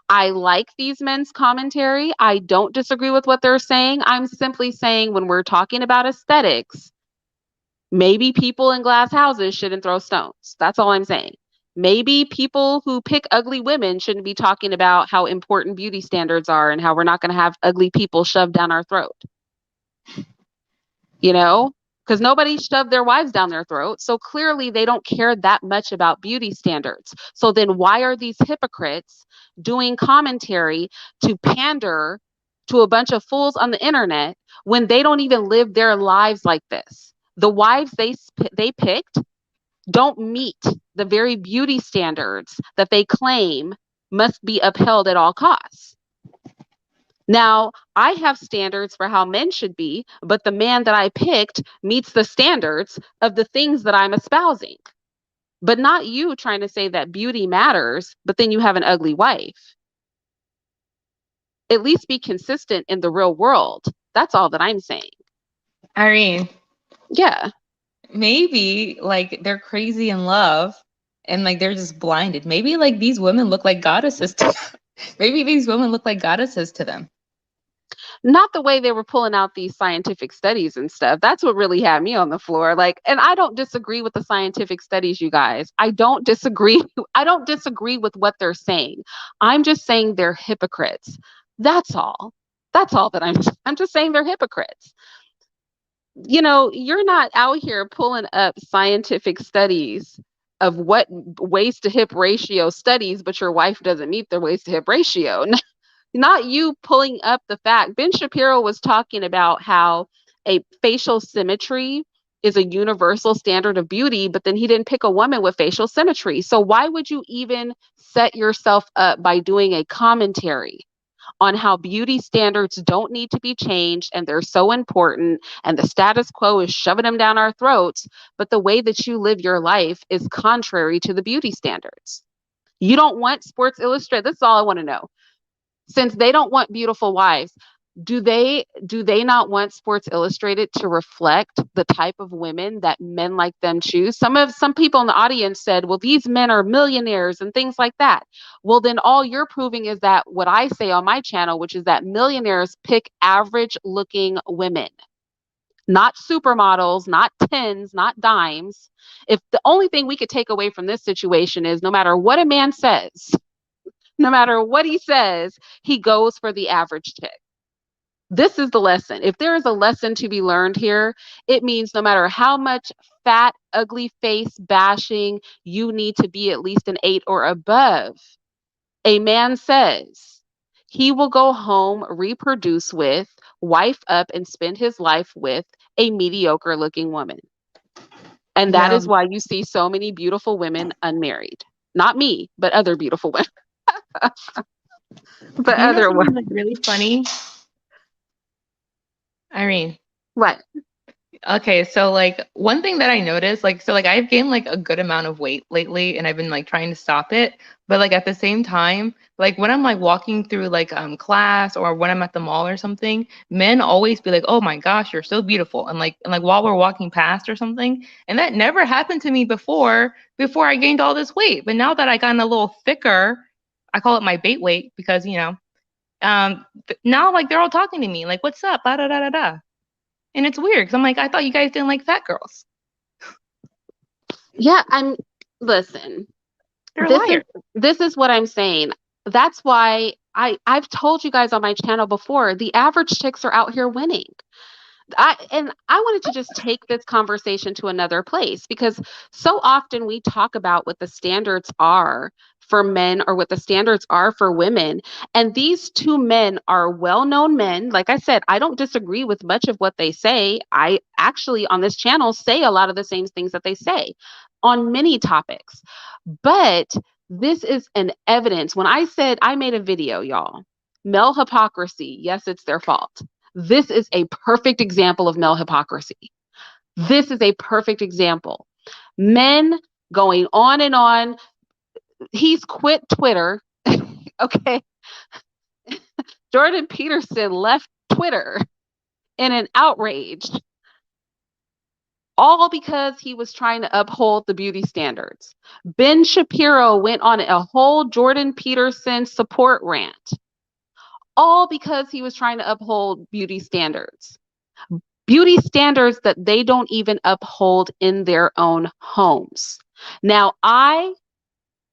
I like these men's commentary. I don't disagree with what they're saying. I'm simply saying when we're talking about aesthetics, maybe people in glass houses shouldn't throw stones. That's all I'm saying. Maybe people who pick ugly women shouldn't be talking about how important beauty standards are and how we're not going to have ugly people shoved down our throat. You know, because nobody shoved their wives down their throat. So clearly they don't care that much about beauty standards. So then why are these hypocrites doing commentary to pander to a bunch of fools on the internet when they don't even live their lives like this? The wives they picked don't meet the very beauty standards that they claim must be upheld at all costs. Now, I have standards for how men should be, but the man that I picked meets the standards of the things that I'm espousing. But not you trying to say that beauty matters, but then you have an ugly wife. At least be consistent in the real world. That's all that I'm saying. Irene. Yeah. Maybe like they're crazy in love and like they're just blinded. Maybe like these women look like goddesses to them. Maybe these women look like goddesses to them. Not the way they were pulling out these scientific studies and stuff. That's what really had me on the floor. Like, and I don't disagree with the scientific studies, you guys. I don't disagree. I don't disagree with what they're saying. I'm just saying they're hypocrites. That's all. That's all that I'm just saying they're hypocrites. You know, you're not out here pulling up scientific studies of what waist to hip ratio studies, but your wife doesn't meet their waist to hip ratio. Not you pulling up the fact. Ben Shapiro was talking about how a facial symmetry is a universal standard of beauty, but then he didn't pick a woman with facial symmetry. So why would you even set yourself up by doing a commentary on how beauty standards don't need to be changed and they're so important and the status quo is shoving them down our throats, but the way that you live your life is contrary to the beauty standards? You don't want Sports Illustrated. This is all I want to know. Since they don't want beautiful wives, do they not want Sports Illustrated to reflect the type of women that men like them choose? Some people in the audience said, well, these men are millionaires and things like that. Well, then all you're proving is that what I say on my channel, which is that millionaires pick average looking women, not supermodels, not tens, not dimes. If the only thing we could take away from this situation is no matter what a man says, no matter what he says, he goes for the average chick. This is the lesson. If there is a lesson to be learned here, it means no matter how much fat, ugly face bashing, you need to be at least an 8 or above. A man says he will go home, reproduce with, wife up, and spend his life with a mediocre looking woman. And that is why you see so many beautiful women unmarried. Not me, but other beautiful women. But other one, like really funny, Irene. What? Okay, so like one thing that I noticed, like so like I've gained like a good amount of weight lately and I've been like trying to stop it. But like at the same time, like when I'm like walking through like class or when I'm at the mall or something, men always be like, "Oh my gosh, you're so beautiful." And like while we're walking past or something. And that never happened to me before I gained all this weight. But now that I gotten a little thicker, I call it my bait weight because, now like they're all talking to me like, "What's up?" Da da da da da. And it's weird because I'm like, I thought you guys didn't like fat girls. Yeah, listen. They're This is liars. this is what I'm saying. That's why I've told you guys on my channel before, the average chicks are out here winning. I wanted to just take this conversation to another place because so often we talk about what the standards are for men or what the standards are for women. And these two men are well-known men. Like I said, I don't disagree with much of what they say. I actually on this channel say a lot of the same things that they say on many topics. But this is an evidence. When I said I made a video, y'all, male hypocrisy, yes, it's their fault. This is a perfect example of male hypocrisy. This is a perfect example. Men going on and on. He's quit Twitter. Okay. Jordan Peterson left Twitter in an outrage, all because he was trying to uphold the beauty standards. Ben Shapiro went on a whole Jordan Peterson support rant, all because he was trying to uphold beauty standards. Beauty standards that they don't even uphold in their own homes. Now, I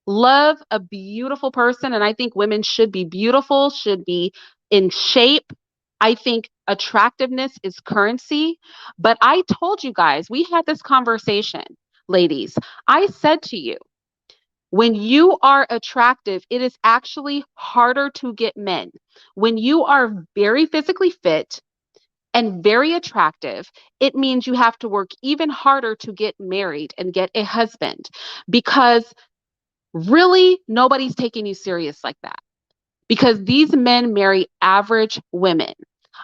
love a beautiful person, and I think women should be beautiful, should be in shape. I think attractiveness is currency. But I told you guys, we had this conversation, ladies. I said to you, when you are attractive, it is actually harder to get men. When you are very physically fit, and very attractive, it means you have to work even harder to get married and get a husband because really nobody's taking you serious like that. Because these men marry average women.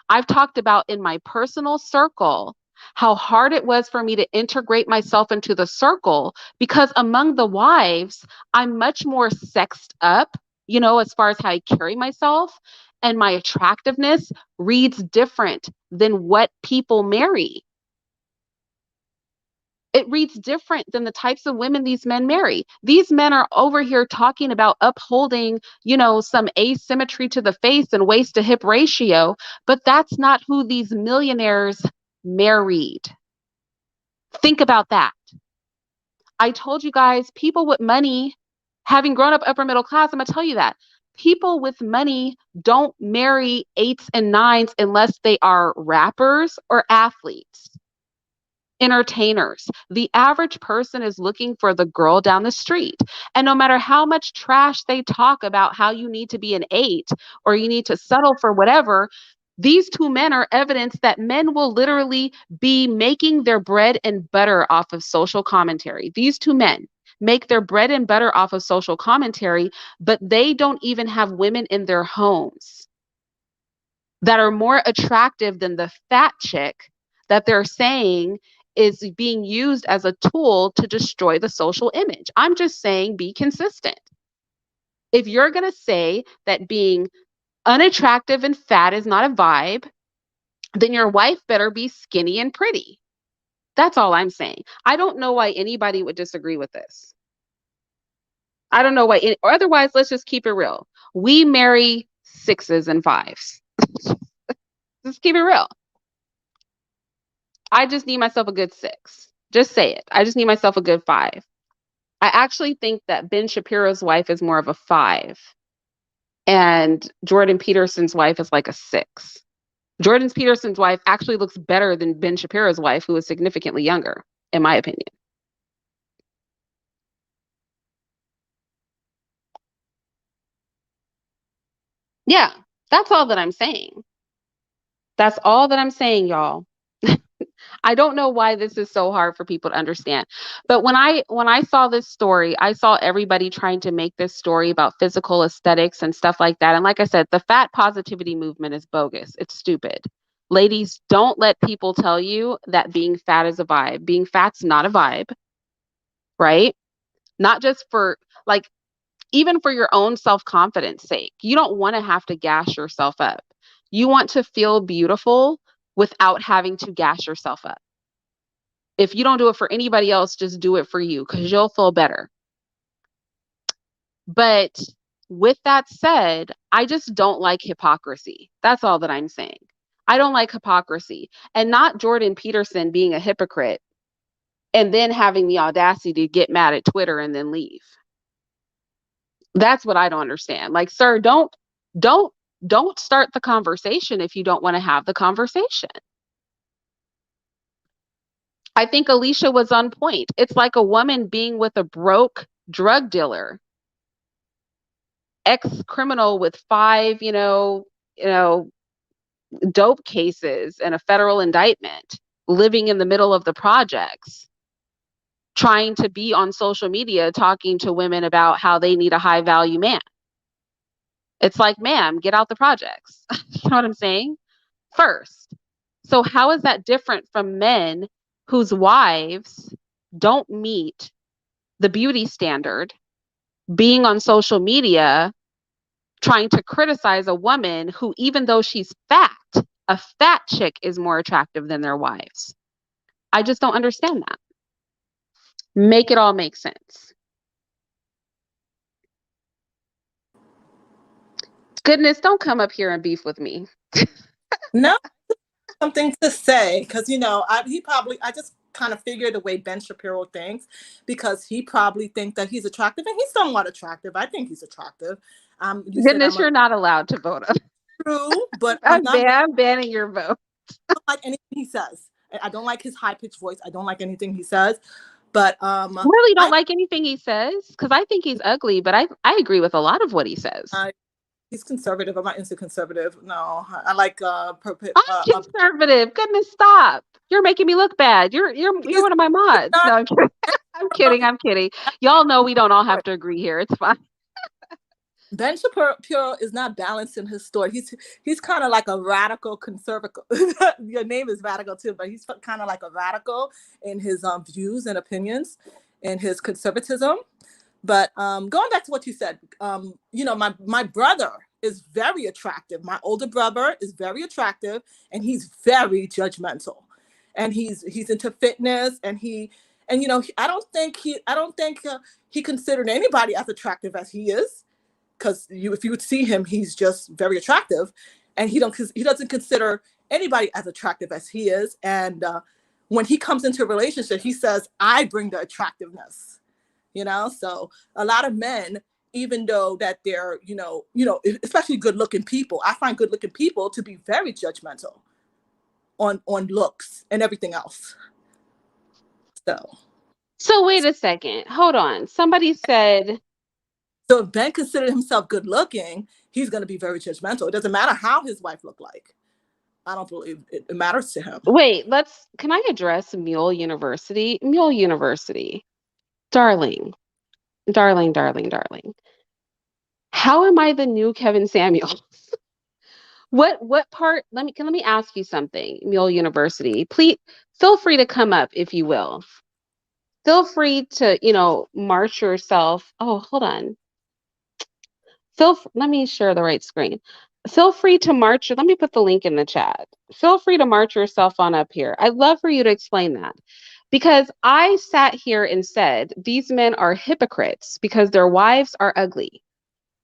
I've talked about in my personal circle how hard it was for me to integrate myself into the circle because among the wives, I'm much more sexed up, as far as how I carry myself, and my attractiveness reads different than what people marry. It reads different than the types of women these men marry. These men are over here talking about upholding, some asymmetry to the face and waist to hip ratio, but that's not who these millionaires married. Think about that. I told you guys, people with money, having grown up upper middle class, I'm going to tell you that. People with money don't marry eights and nines unless they are rappers or athletes, entertainers. The average person is looking for the girl down the street. And no matter how much trash they talk about how you need to be an eight or you need to settle for whatever, these two men are evidence that men will literally be making their bread and butter off of social commentary. These two men make their bread and butter off of social commentary, but they don't even have women in their homes that are more attractive than the fat chick that they're saying is being used as a tool to destroy the social image. I'm just saying be consistent. If you're going to say that being unattractive and fat is not a vibe, then your wife better be skinny and pretty. That's all I'm saying. I don't know why anybody would disagree with this. I don't know why, or otherwise, let's just keep it real. We marry sixes and fives. Just keep it real. I just need myself a good six. Just say it. I just need myself a good five. I actually think that Ben Shapiro's wife is more of a five, and Jordan Peterson's wife is like a six. Jordan Peterson's wife actually looks better than Ben Shapiro's wife, who is significantly younger, in my opinion. Yeah, that's all that I'm saying. That's all that I'm saying, y'all. I don't know why this is so hard for people to understand. But when I saw this story, I saw everybody trying to make this story about physical aesthetics and stuff like that. And like I said, the fat positivity movement is bogus. It's stupid. Ladies, don't let people tell you that being fat is a vibe. Being fat's not a vibe, right? Not just for like, even for your own self-confidence sake. You don't want to have to gas yourself up. You want to feel beautiful without having to gas yourself up. If you don't do it for anybody else, just do it for you because you'll feel better. But with that said, I just don't like hypocrisy. That's all that I'm saying. I don't like hypocrisy, and not Jordan Peterson being a hypocrite and then having the audacity to get mad at Twitter and then leave. That's what I don't understand. Like, sir, don't don't start the conversation if you don't want to have the conversation. I think Alicia was on point. It's like a woman being with a broke drug dealer, ex-criminal with five, dope cases and a federal indictment, living in the middle of the projects, trying to be on social media talking to women about how they need a high value man. It's like, ma'am, get out the projects. You know what I'm saying? First. So, how is that different from men whose wives don't meet the beauty standard, being on social media, trying to criticize a woman who, even though she's fat, a fat chick is more attractive than their wives? I just don't understand that. Make it all make sense. Goodness, don't come up here and beef with me. No, something to say because I just kind of figured the way Ben Shapiro thinks because he probably thinks that he's attractive and he's somewhat attractive. I think he's attractive. You said Goodness, you're not allowed to vote on. true, but I'm banning your vote. I don't like anything he says. I don't like his high pitched voice. I don't like anything he says. But really don't like anything he says because I think he's ugly. But I agree with a lot of what he says. He's conservative. I'm not into conservative. No, I like. I'm conservative. Goodness, stop! You're making me look bad. You're one of my mods. No, I'm kidding. I'm kidding. I'm kidding. Y'all know we don't all have to agree here. It's fine. Ben Shapiro is not balanced in his story. He's kind of like a radical conservative. Your name is radical too, but he's kind of like a radical in his views and opinions and his conservatism. But going back to what you said, my brother is very attractive. My older brother is very attractive, and he's very judgmental, and he's into fitness, and I don't think he considered anybody as attractive as he is. Because if you would see him, he's just very attractive, and he doesn't consider anybody as attractive as he is. And when he comes into a relationship, he says, "I bring the attractiveness." So a lot of men, even though that they're especially good-looking people, I find good-looking people to be very judgmental on looks and everything else. So wait a second. Hold on. Somebody said. So if Ben considered himself good looking, he's going to be very judgmental. It doesn't matter how his wife looked like. I don't believe it matters to him. Wait, can I address Mule University? Mule University. Darling. How am I the new Kevin Samuels? What part? Let me ask you something, Mule University. Please feel free to come up if you will. Feel free to, march yourself. Oh, hold on. Let me share the right screen. Feel free to march. Let me put the link in the chat. Feel free to march yourself on up here. I'd love for you to explain that. Because I sat here and said these men are hypocrites because their wives are ugly,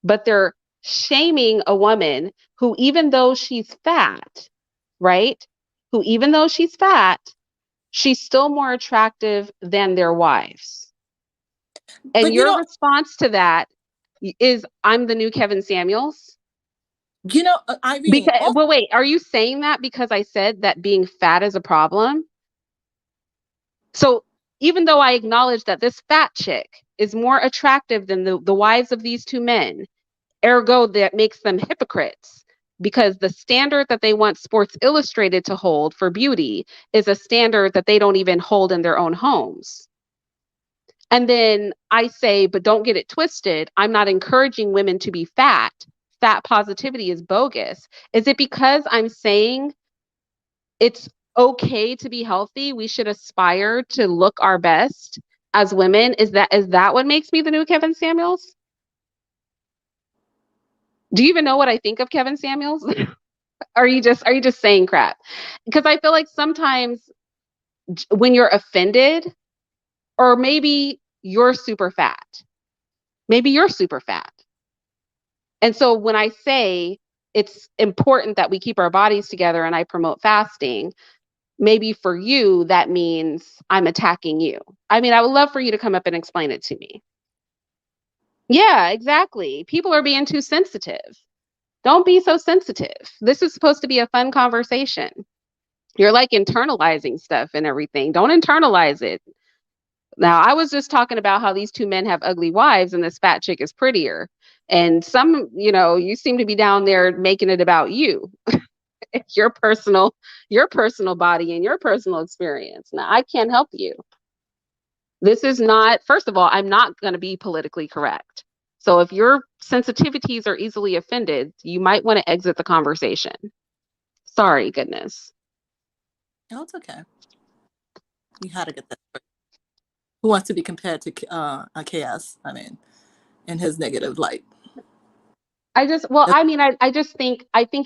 but they're shaming a woman who, even though she's fat, right? Who, even though she's fat, she's still more attractive than their wives. And your response to that is, I'm the new Kevin Samuels? Irene. Well, wait, are you saying that because I said that being fat is a problem? So even though I acknowledge that this fat chick is more attractive than the wives of these two men, ergo that makes them hypocrites because the standard that they want Sports Illustrated to hold for beauty is a standard that they don't even hold in their own homes. And then I say, but don't get it twisted. I'm not encouraging women to be fat. Fat positivity is bogus. Is it because I'm saying it's okay to be healthy. We should aspire to look our best as women. Is that what makes me the new Kevin Samuels? Do you even know what I think of Kevin Samuels? Are you just saying crap? Because I feel like sometimes when you're offended, or maybe you're super fat. Maybe you're super fat. And so when I say it's important that we keep our bodies together and I promote fasting, maybe for you, that means I'm attacking you. I mean, I would love for you to come up and explain it to me. Yeah, exactly. People are being too sensitive. Don't be so sensitive. This is supposed to be a fun conversation. You're like internalizing stuff and everything. Don't internalize it. Now, I was just talking about how these two men have ugly wives and this fat chick is prettier. And you seem to be down there making it about you, your personal body and your personal experience. Now, I can't help you. This is not, first of all, I'm not going to be politically correct. So if your sensitivities are easily offended, you might want to exit the conversation. Sorry, goodness. No, it's okay. You had to get that. Who wants to be compared to a KS? I mean, in his negative light. I think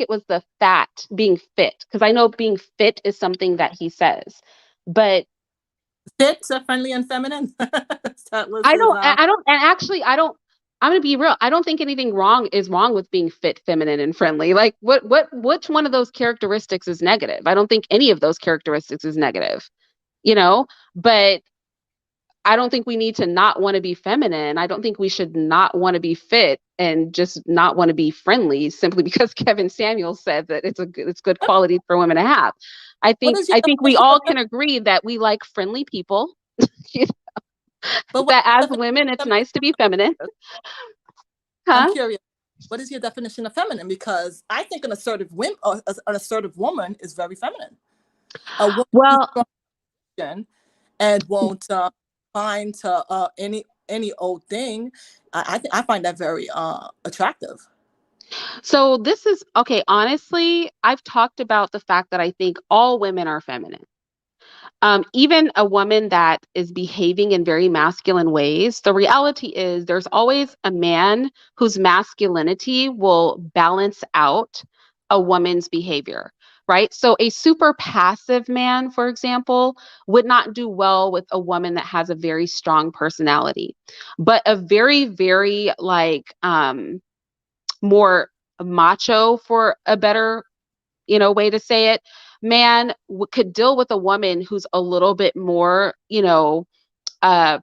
it was the fat being fit, because I know being fit is something that he says, but Fit, friendly and feminine. That was I his. don't, I don't, and actually, I'm gonna be real. I don't think anything wrong with being fit, feminine, and friendly. Like, which one of those characteristics is negative? I don't think any of those characteristics is negative, you know, but I don't think we need to not want to be feminine. I don't think we should not want to be fit and just not want to be friendly simply because Kevin Samuels said that it's good quality for women to have. I What think is your I think we definition all of can agree that we like friendly people. but what That as definition women, it's of nice to be feminine. I'm Huh? curious. What is your definition of feminine? Because I think an assertive woman is very feminine. A woman who's Well, strong and won't find to any old thing. I find that very attractive. so this is okay. Honestly, I've talked about the fact that I think all women are feminine. Even a woman that is behaving in very masculine ways, the reality is there's always a man whose masculinity will balance out a woman's behavior, right? So a super passive man, for example, would not do well with a woman that has a very strong personality, but a very, very more macho, for a better way to say it, man could deal with a woman who's a little bit more, uh,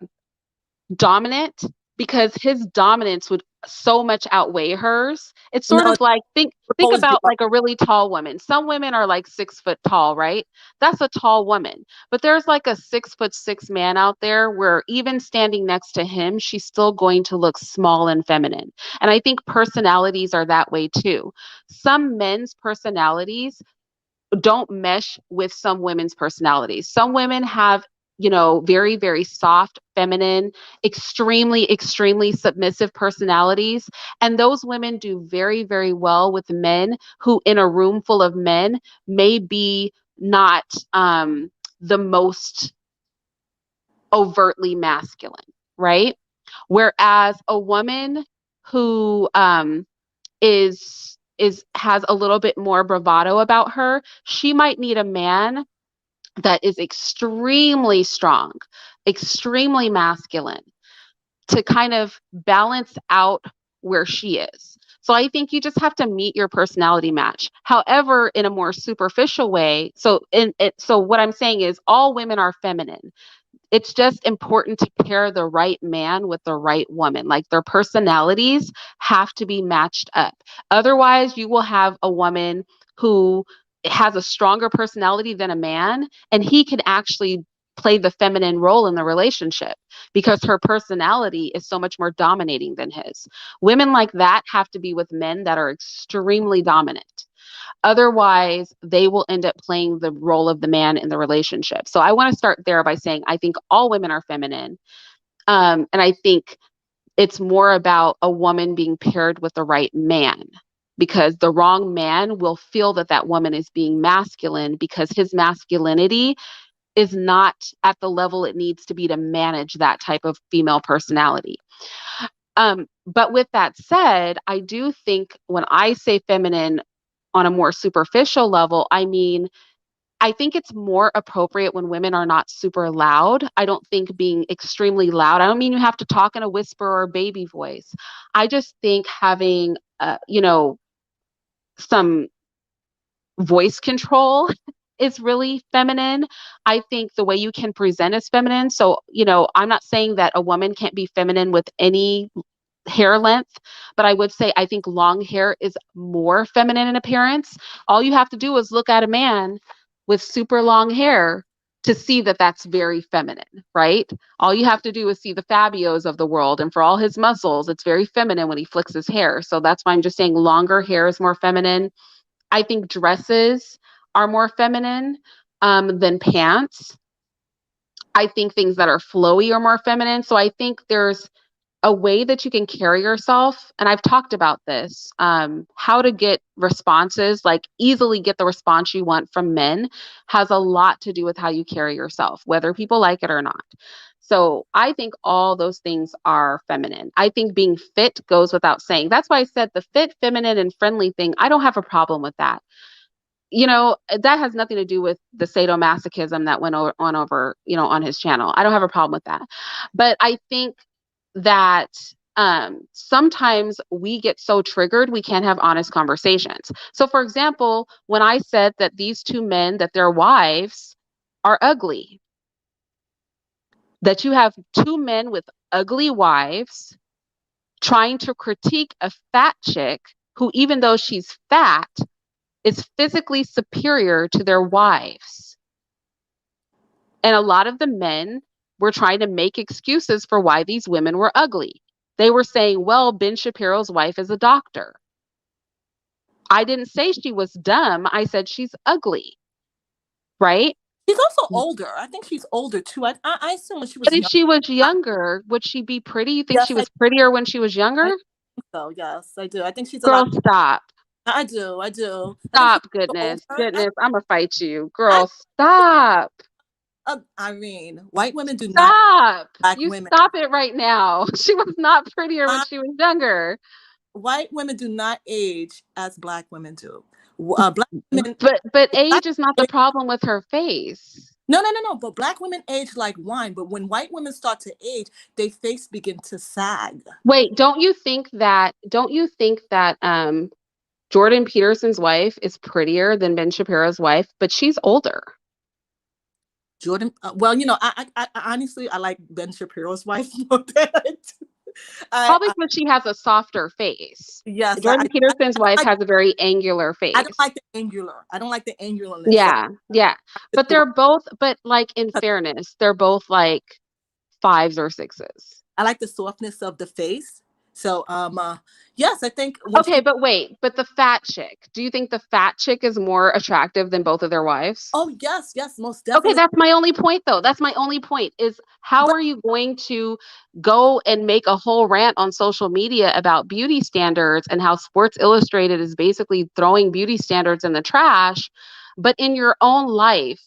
dominant, because his dominance would so much outweigh hers. It's sort No, of like, think always be about like a really tall woman. Some women are like 6 foot tall, right? That's a tall woman. But there's like a 6'6" man out there where even standing next to him, she's still going to look small and feminine. And I think personalities are that way too. Some men's personalities don't mesh with some women's personalities. Some women have, very, very soft, feminine, extremely, extremely submissive personalities. And those women do very, very well with men who, in a room full of men, may be not the most overtly masculine, right? Whereas a woman who is has a little bit more bravado about her, she might need a man that is extremely strong, extremely masculine, to kind of balance out where she is. So I think you just have to meet your personality match. However, in a more superficial way, so what I'm saying is all women are feminine. It's just important to pair the right man with the right woman. Like, their personalities have to be matched up. Otherwise, you will have a woman who has a stronger personality than a man, and he can actually play the feminine role in the relationship because her personality is so much more dominating than his. Women like that have to be with men that are extremely dominant. Otherwise, they will end up playing the role of the man in the relationship. So I want to start there by saying I think all women are feminine. And I think it's more about a woman being paired with the right man. because the wrong man will feel that that woman is being masculine because his masculinity is not at the level it needs to be to manage that type of female personality. But with that said, I do think when I say feminine on a more superficial level, I mean, I think it's more appropriate when women are not super loud. I don't think being extremely loud, I don't mean you have to talk in a whisper or a baby voice. I just think having, some voice control is really feminine. I think the way you can present is feminine. So, I'm not saying that a woman can't be feminine with any hair length, but I would say I think long hair is more feminine in appearance. All you have to do is look at a man with super long hair to see that that's very feminine, right? All you have to do is see the Fabios of the world, and for all his muscles, it's very feminine when he flicks his hair. So that's why I'm just saying longer hair is more feminine. I think dresses are more feminine than pants. I think things that are flowy are more feminine. So I think there's a way that you can carry yourself, and I've talked about this, how to get responses, like easily get the response you want from men, has a lot to do with how you carry yourself, whether people like it or not. So I think all those things are feminine. I think being fit goes without saying. That's why I said the fit, feminine, and friendly thing, I don't have a problem with that. That has nothing to do with the sadomasochism that went on over, on his channel. I don't have a problem with that. But I think that sometimes we get so triggered we can't have honest conversations. So for example, when I said that these two men, that their wives are ugly, that you have two men with ugly wives trying to critique a fat chick who, even though she's fat, is physically superior to their wives. And a lot of the men were trying to make excuses for why these women were ugly. They were saying, well, Ben Shapiro's wife is a doctor. I didn't say she was dumb. I said she's ugly. Right? She's also older. I think she's older too. I assume when she was But if young. she was younger, would she be pretty? You think Yes, she was prettier when she was I younger? think so. Yes, I do. I think she's a Girl, lot. stop. I do. I do. I think Stop, she's goodness. older. Goodness, I'm gonna fight you. I, Girl, stop. I mean, white women do not Stop. black You women. stop it right now. She was not prettier when she was younger. White women do not age as black women do. Black women. But Black, age is not the problem with her face. no. But black women age like wine. But when white women start to age, their face begin to sag. Wait, don't you think that Jordan Peterson's wife is prettier than Ben Shapiro's wife, but she's older? Jordan, well, I honestly, I like Ben Shapiro's wife more than I do. Probably because she has a softer face. Yes, Jordan Peterson's wife has a very angular face. I don't like the angular. I don't like the angularness. Yeah, yeah. But they're both, but like in fairness, they're both like 5s or 6s. I like the softness of the face. So, yes, I think. Okay, but wait, but the fat chick, do you think the fat chick is more attractive than both of their wives? Oh, yes, most definitely. Okay, that's my only point though. That's my only point is how are you going to go and make a whole rant on social media about beauty standards and how Sports Illustrated is basically throwing beauty standards in the trash, but in your own life,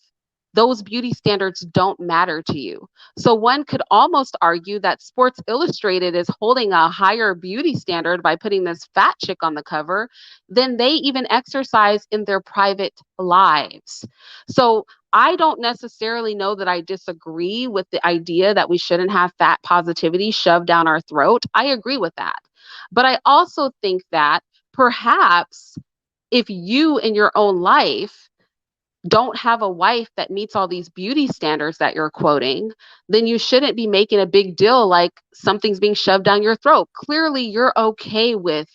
those beauty standards don't matter to you. So one could almost argue that Sports Illustrated is holding a higher beauty standard by putting this fat chick on the cover than they even exercise in their private lives. So I don't necessarily know that I disagree with the idea that we shouldn't have fat positivity shoved down our throat. I agree with that. But I also think that perhaps if you in your own life don't have a wife that meets all these beauty standards that you're quoting, then you shouldn't be making a big deal like something's being shoved down your throat. Clearly, you're okay with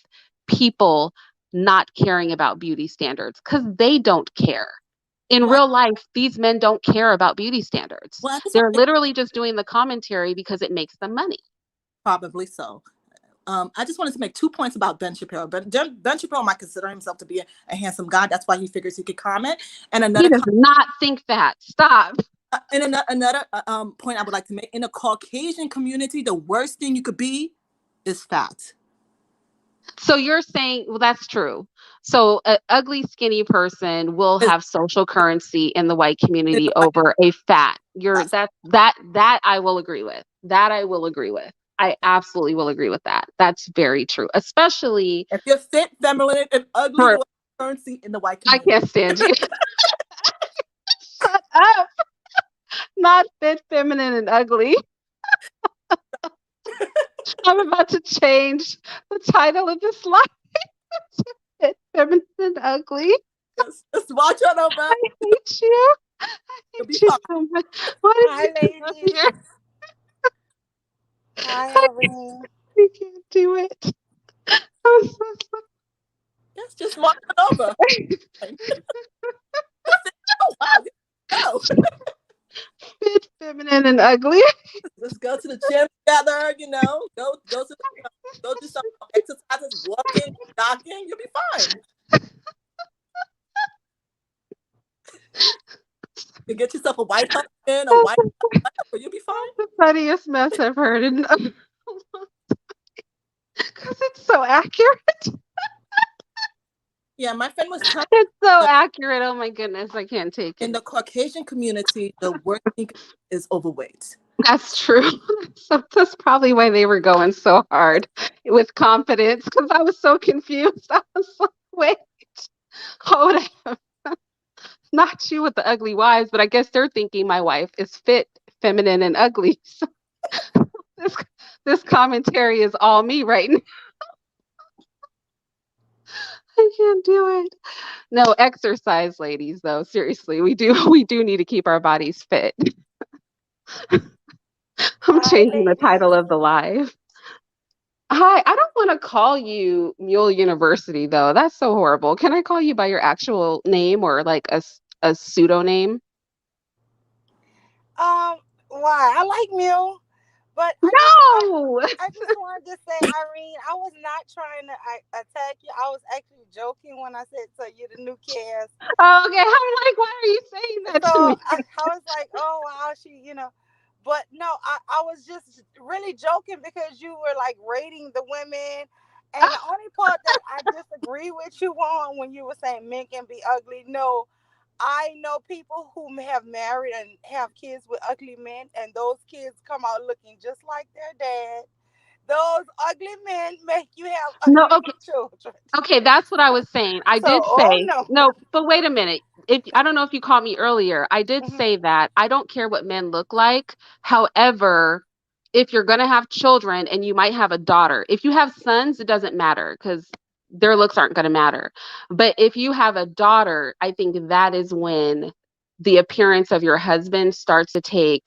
people not caring about beauty standards because they don't care. In real life, these men don't care about beauty standards. They're literally just doing the commentary because it makes them money. Probably so. I just wanted to make 2 points about Ben Shapiro. But Ben Shapiro might consider himself to be a handsome guy. That's why he figures he could comment. And another, he does not think that. Stop. And another point I would like to make: in a Caucasian community, the worst thing you could be is fat. So you're saying, well, that's true. So an ugly, skinny person will It's, have social currency in the white it's community like, over a fat. You're yes. that I will agree with. That I will agree with. I absolutely will agree with that. That's very true. Especially If you're fit, feminine, and ugly, you for have currency in the white I community. can't stand you. Shut up. Not fit, feminine, and ugly. I'm about to change the title of this live to fit, feminine, and ugly. Just watch out over. I hate you. I You'll be hate you fine. so much. What did Hi, you do up ladies. here? Hi, I Irene. can't do it. I'm so Yes, just watch it over. sorry. Oh wow, go. Fit, feminine, and ugly. Just go to the gym together. Go to go do some exercises, walking, jogging. You'll be fine. You get yourself a white husband, a white whatever. You'll be fine. The funniest mess I've heard, and because it's so accurate. Yeah, my friend was telling It's so me accurate. Oh my goodness, I can't take in it. the Caucasian community, the worst thing is overweight. That's true. So that's probably why they were going so hard with confidence because I was so confused. I was like, wait, hold on. Not you with the ugly wives, but I guess they're thinking my wife is fit, feminine, and ugly. So this this commentary is all me right now. I can't do it. No exercise, ladies, though. Seriously, we do need to keep our bodies fit. I'm Hi, changing the ladies. title of the live. Hi, I don't want to call you Mule University though. That's so horrible. Can I call you by your actual name or like a pseudonym? Why? I like Mew, but No. I just wanted to say, Irene, I was not trying to attack you. I was actually joking when I said so. You're the new cast. Oh, okay. I'm like, why are you saying that So to me? I was like, oh wow, But no, I was just really joking because you were like rating the women. And the only part that I disagree with you on when you were saying men can be ugly, no, I know people who have married and have kids with ugly men, and those kids come out looking just like their dad. Those ugly men make you have No, ugly okay. children. Okay, that's what I was saying. I So, did oh say, no. no, but wait a minute. If I don't know if you caught me earlier, I did Mhm. say that I don't care what men look like. However, if you're going to have children and you might have a daughter, if you have sons, it doesn't matter because their looks aren't going to matter. But if you have a daughter, I think that is when the appearance of your husband starts to take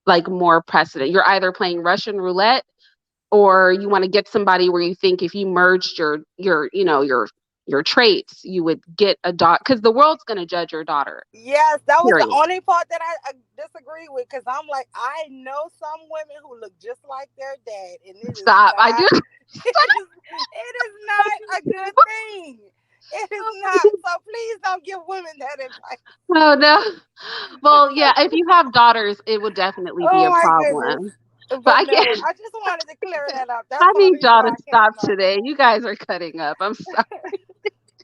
like more precedent. You're either playing Russian roulette or you want to get somebody where you think if you merged your traits you would get a daughter because the world's going to judge your daughter, Yes, that was the period. only part that I disagree with because I'm like, I know some women who look just like their dad, and it is Stop. I not, do. it is not a good thing. It is not. So please don't give women that advice. Oh no. Well, yeah, if you have daughters it would definitely be Oh a my goodness. problem, but But I no, can't. I just wanted to clear that up. That's I the need only reason y'all why to I stop came up. today. You guys are cutting up. I'm sorry.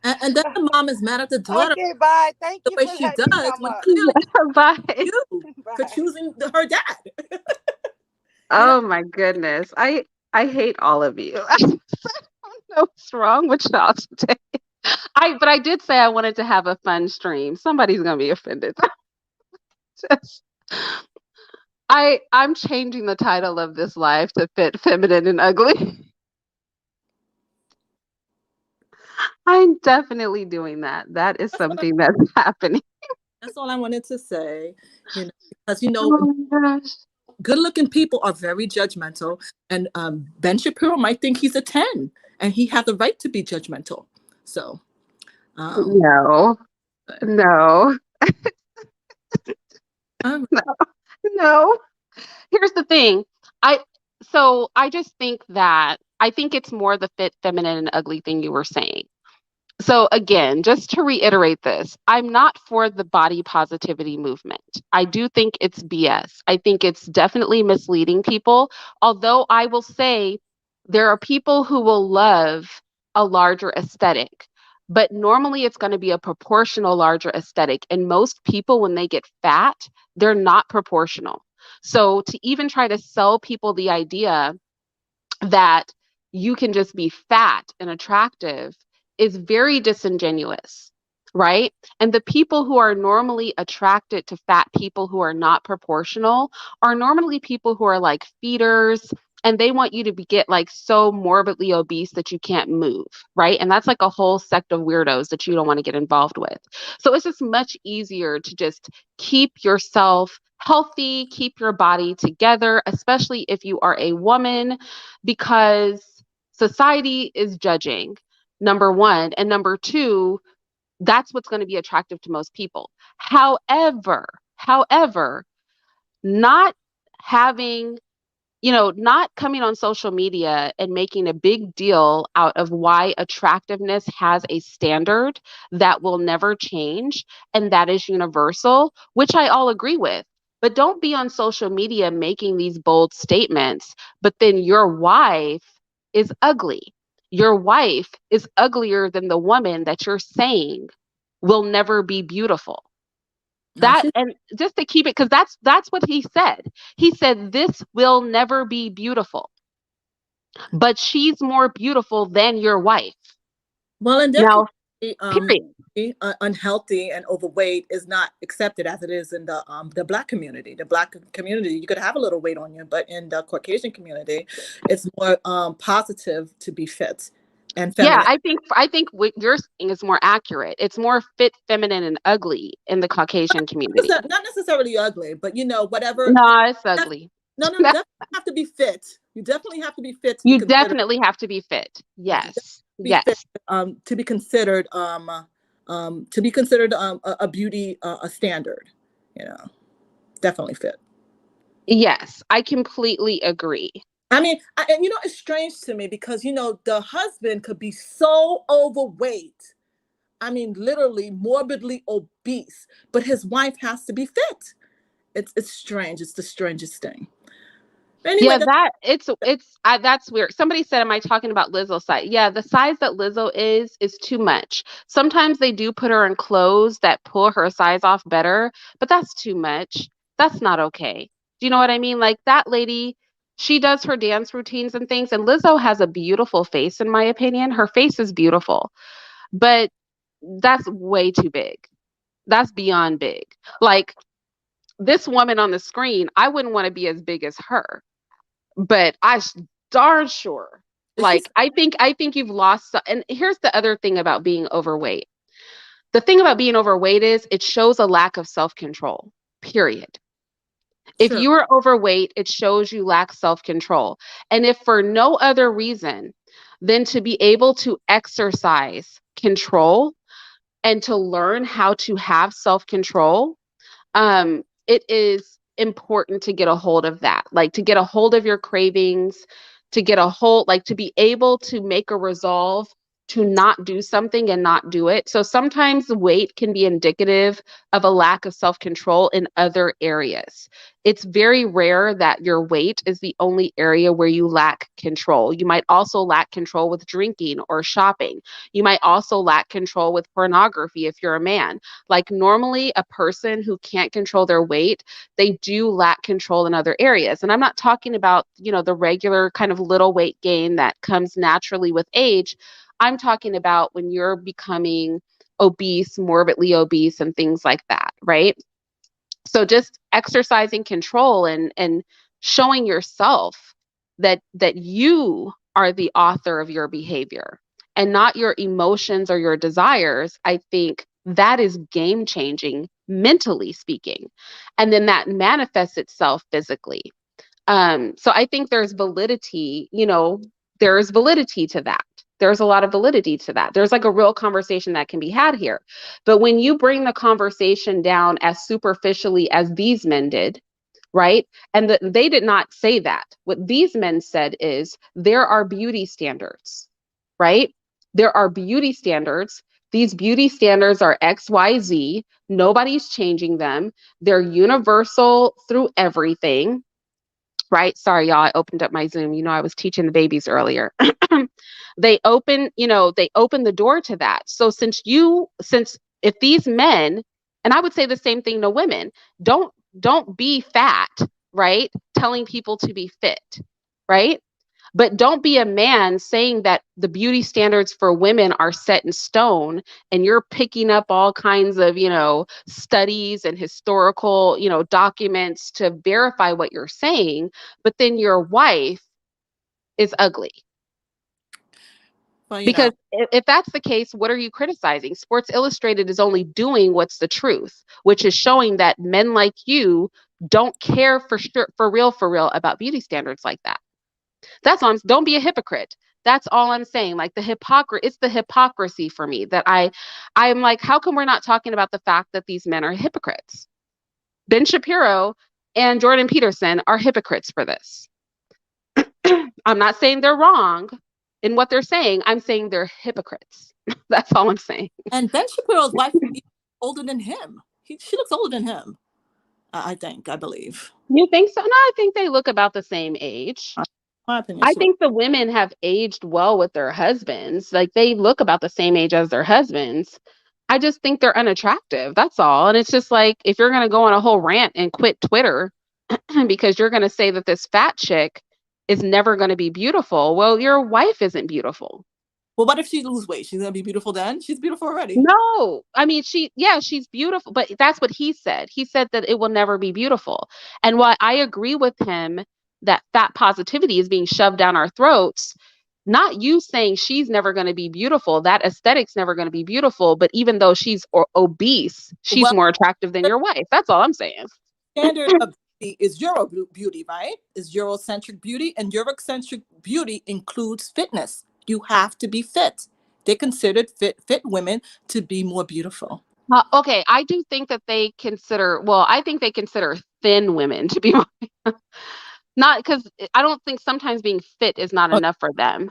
And then the mom is mad at the daughter Okay, bye. Thank the you way for she letting me does come when up. clearly Bye. you for Bye. choosing her dad. you know, Oh my goodness, I hate all of you. I don't know what's wrong with y'all today. I did say I wanted to have a fun stream. Somebody's gonna be offended. Just, I'm changing the title of this live to fit feminine and ugly. I'm definitely doing that. That is that's what something that's happening. that's all I wanted to say. Because Oh my gosh. good-looking people are very judgmental, and Ben Shapiro might think he's a 10, and he has the right to be judgmental. So, um, No, no, um, no, no. Here's the thing. I I just think that I think it's more the fit, feminine, and ugly thing you were saying. So again, just to reiterate this, I'm not for the body positivity movement. I do think it's BS. I think it's definitely misleading people. Although I will say there are people who will love a larger aesthetic, but normally it's going to be a proportional larger aesthetic. And most people, when they get fat, they're not proportional. So to even try to sell people the idea that you can just be fat and attractive is very disingenuous, right? And the people who are normally attracted to fat people who are not proportional are normally people who are like feeders, and they want you to get like so morbidly obese that you can't move, right? And that's like a whole sect of weirdos that you don't want to get involved with. So it's just much easier to just keep yourself healthy, keep your body together, especially if you are a woman, because society is judging, number one. And number two, that's what's going to be attractive to most people. However, not having, not coming on social media and making a big deal out of why attractiveness has a standard that will never change and that is universal, which I all agree with. But don't be on social media making these bold statements, but then your wife is ugly. Your wife is uglier than the woman that you're saying will never be beautiful. No, That, she. and just to keep it, because that's what he said. He said this will never be beautiful, but she's more beautiful than your wife. Well, in their Now, community, period. unhealthy and overweight is not accepted as it is in the black community. The black community, you could have a little weight on you, but in the Caucasian community, it's more positive to be fit and Yeah, feminine. I think what you're saying is more accurate. It's more fit, feminine, and ugly in the Caucasian community. Not necessarily ugly, but whatever. No, it's Def- ugly. no, no, definitely have to be fit. You definitely have to be fit to be You considered. definitely have to be fit. Yes, you Yes. be fit Yes. to be considered a beauty a standard. You know, definitely fit. Yes. I completely agree. I mean, and it's strange to me because the husband could be so overweight. I mean, literally morbidly obese, but his wife has to be fit. It's strange. It's the strangest thing. Anyway, Yeah, that's weird. Somebody said, "Am I talking about Lizzo's size?" Yeah, the size that Lizzo is too much. Sometimes they do put her in clothes that pull her size off better, but that's too much. That's not okay. Do you know what I mean? Like that lady, she does her dance routines and things, and Lizzo has a beautiful face, in my opinion. Her face is beautiful, but that's way too big. That's beyond big. Like this woman on the screen, I wouldn't want to be as big as her, but darn sure. she's Like I think you've lost. And here's the other thing about being overweight. The thing about being overweight is it shows a lack of self-control. Period. If sure. you are overweight, it shows you lack self-control. And if for no other reason than to be able to exercise control and to learn how to have self-control, it is important to get a hold of that, like to get a hold of your cravings, to get a hold, like to be able to make a resolve to not do something and not do it. So sometimes weight can be indicative of a lack of self control in other areas. It's very rare that your weight is the only area where you lack control. You might also lack control with drinking or shopping. You might also lack control with pornography if you're a man. Like normally, a person who can't control their weight, they do lack control in other areas. And I'm not talking about, the regular kind of little weight gain that comes naturally with age. I'm talking about when you're becoming obese, morbidly obese, and things like that, right? So just exercising control and showing yourself that you are the author of your behavior and not your emotions or your desires, I think that is game changing, mentally speaking. And then that manifests itself physically. So I think there's validity to that. There's a lot of validity to that. There's like a real conversation that can be had here. But when you bring the conversation down as superficially as these men did, right? And they did not say that. What these men said is there are beauty standards, right? There are beauty standards. These beauty standards are XYZ. Nobody's changing them. They're universal through everything. right? Sorry, y'all, I opened up my Zoom. You know, I was teaching the babies earlier. They open the door to that. So since if these men, and I would say the same thing to women, don't be fat, right? Telling people to be fit, right? But don't be a man saying that the beauty standards for women are set in stone and you're picking up all kinds of, studies and historical, documents to verify what you're saying, but then your wife is ugly. Well, Because if that's the case, what are you criticizing? Sports Illustrated is only doing what's the truth, which is showing that men like you don't care for real about beauty standards like that. That's all. Don't be a hypocrite. That's all I'm saying. Like it's the hypocrisy for me that I'm like, how come we're not talking about the fact that these men are hypocrites? Ben Shapiro and Jordan Peterson are hypocrites for this. I'm not saying they're wrong in what they're saying. I'm saying they're hypocrites. That's all I'm saying. And Ben Shapiro's wife is older than him. She looks older than him. I believe. You think so? No, I think they look about the same age. My opinion. I think the women have aged well with their husbands. Like they look about the same age as their husbands. I just think they're unattractive. That's all. And it's just like, if you're going to go on a whole rant and quit Twitter because you're going to say that this fat chick is never going to be beautiful. Well, your wife isn't beautiful. Well, what if she loses weight? She's going to be beautiful then? She's beautiful already. No, I mean, she's beautiful, but that's what he said. He said that it will never be beautiful. And while I agree with him that fat positivity is being shoved down our throats, not you saying she's never going to be beautiful, that aesthetic's never going to be beautiful, but even though she's obese, she's more attractive than your wife. That's all I'm saying. Standard of beauty is Euro beauty, right? Is Eurocentric beauty, and Eurocentric beauty includes fitness. You have to be fit. They considered fit women to be more beautiful. Okay, I do think that I think they consider thin women to be not, because I don't think sometimes being fit is not enough for them.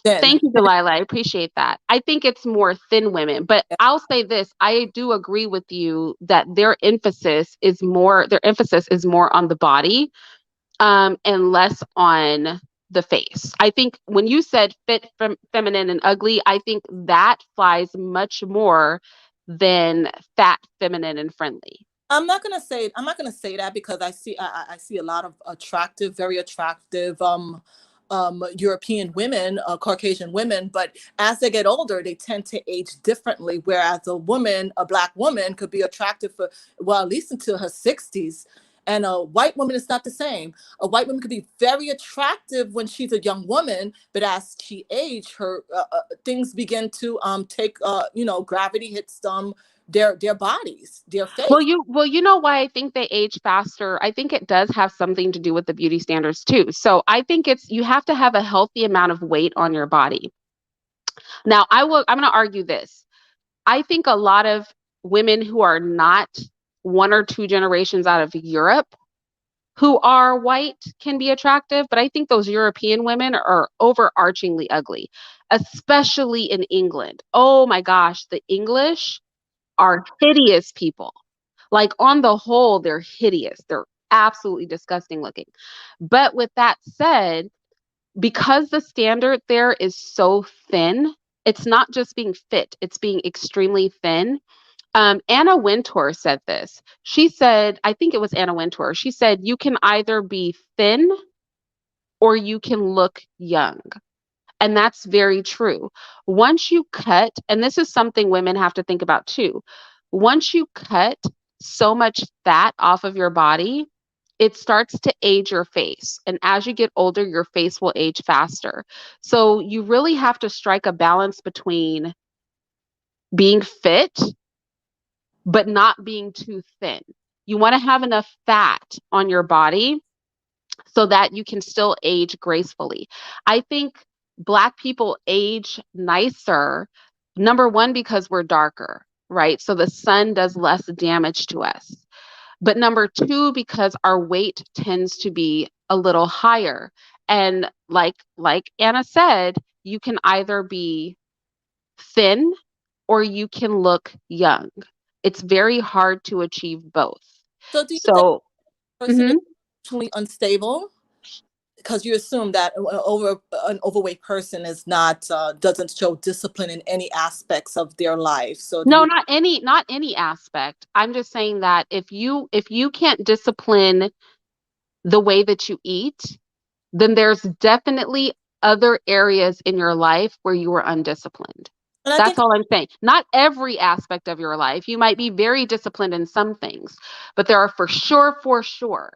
Thank you, Delilah. I appreciate that. I think it's more thin women, but I'll say this. I do agree with you that their emphasis is more on the body, and less on the face. I think when you said fit, feminine, and ugly, I think that flies much more than fat, feminine, and friendly. I'm not gonna say that because I see a lot of very attractive European women, Caucasian women, but as they get older, they tend to age differently. Whereas a black woman could be attractive for, well, at least until her 60s. And a white woman is not the same. A white woman could be very attractive when she's a young woman, but as she ages, her things begin to take gravity hits their bodies, their face. Well, you know why I think they age faster? I think it does have something to do with the beauty standards too. So I think you have to have a healthy amount of weight on your body. Now, I'm going to argue this. I think a lot of women who are not one or two generations out of Europe who are white can be attractive, but I think those European women are overarchingly ugly, especially in England. Oh my gosh, the English are hideous people. Like on the whole, they're hideous. They're absolutely disgusting looking. But with that said, because the standard there is so thin, it's not just being fit, it's being extremely thin. Anna Wintour said this. She said, I think it was Anna Wintour. She said, you can either be thin or you can look young. And that's very true. Once you cut, and this is something women have to think about too. Once you cut so much fat off of your body, it starts to age your face. And as you get older, your face will age faster. So you really have to strike a balance between being fit but not being too thin. You want to have enough fat on your body so that you can still age gracefully. I think Black people age nicer, number one, because we're darker, right? So the sun does less damage to us. But number two, because our weight tends to be a little higher. And like Anna said, you can either be thin or you can look young. It's very hard to achieve both. So do you think the person is emotionally unstable? because you assume that an overweight person is not doesn't show discipline in any aspects of their life. So do No, you? not any aspect. I'm just saying that if you can't discipline the way that you eat, then there's definitely other areas in your life where you are undisciplined. And I That's think, all I'm saying. Not every aspect of your life. You might be very disciplined in some things, but there are for sure,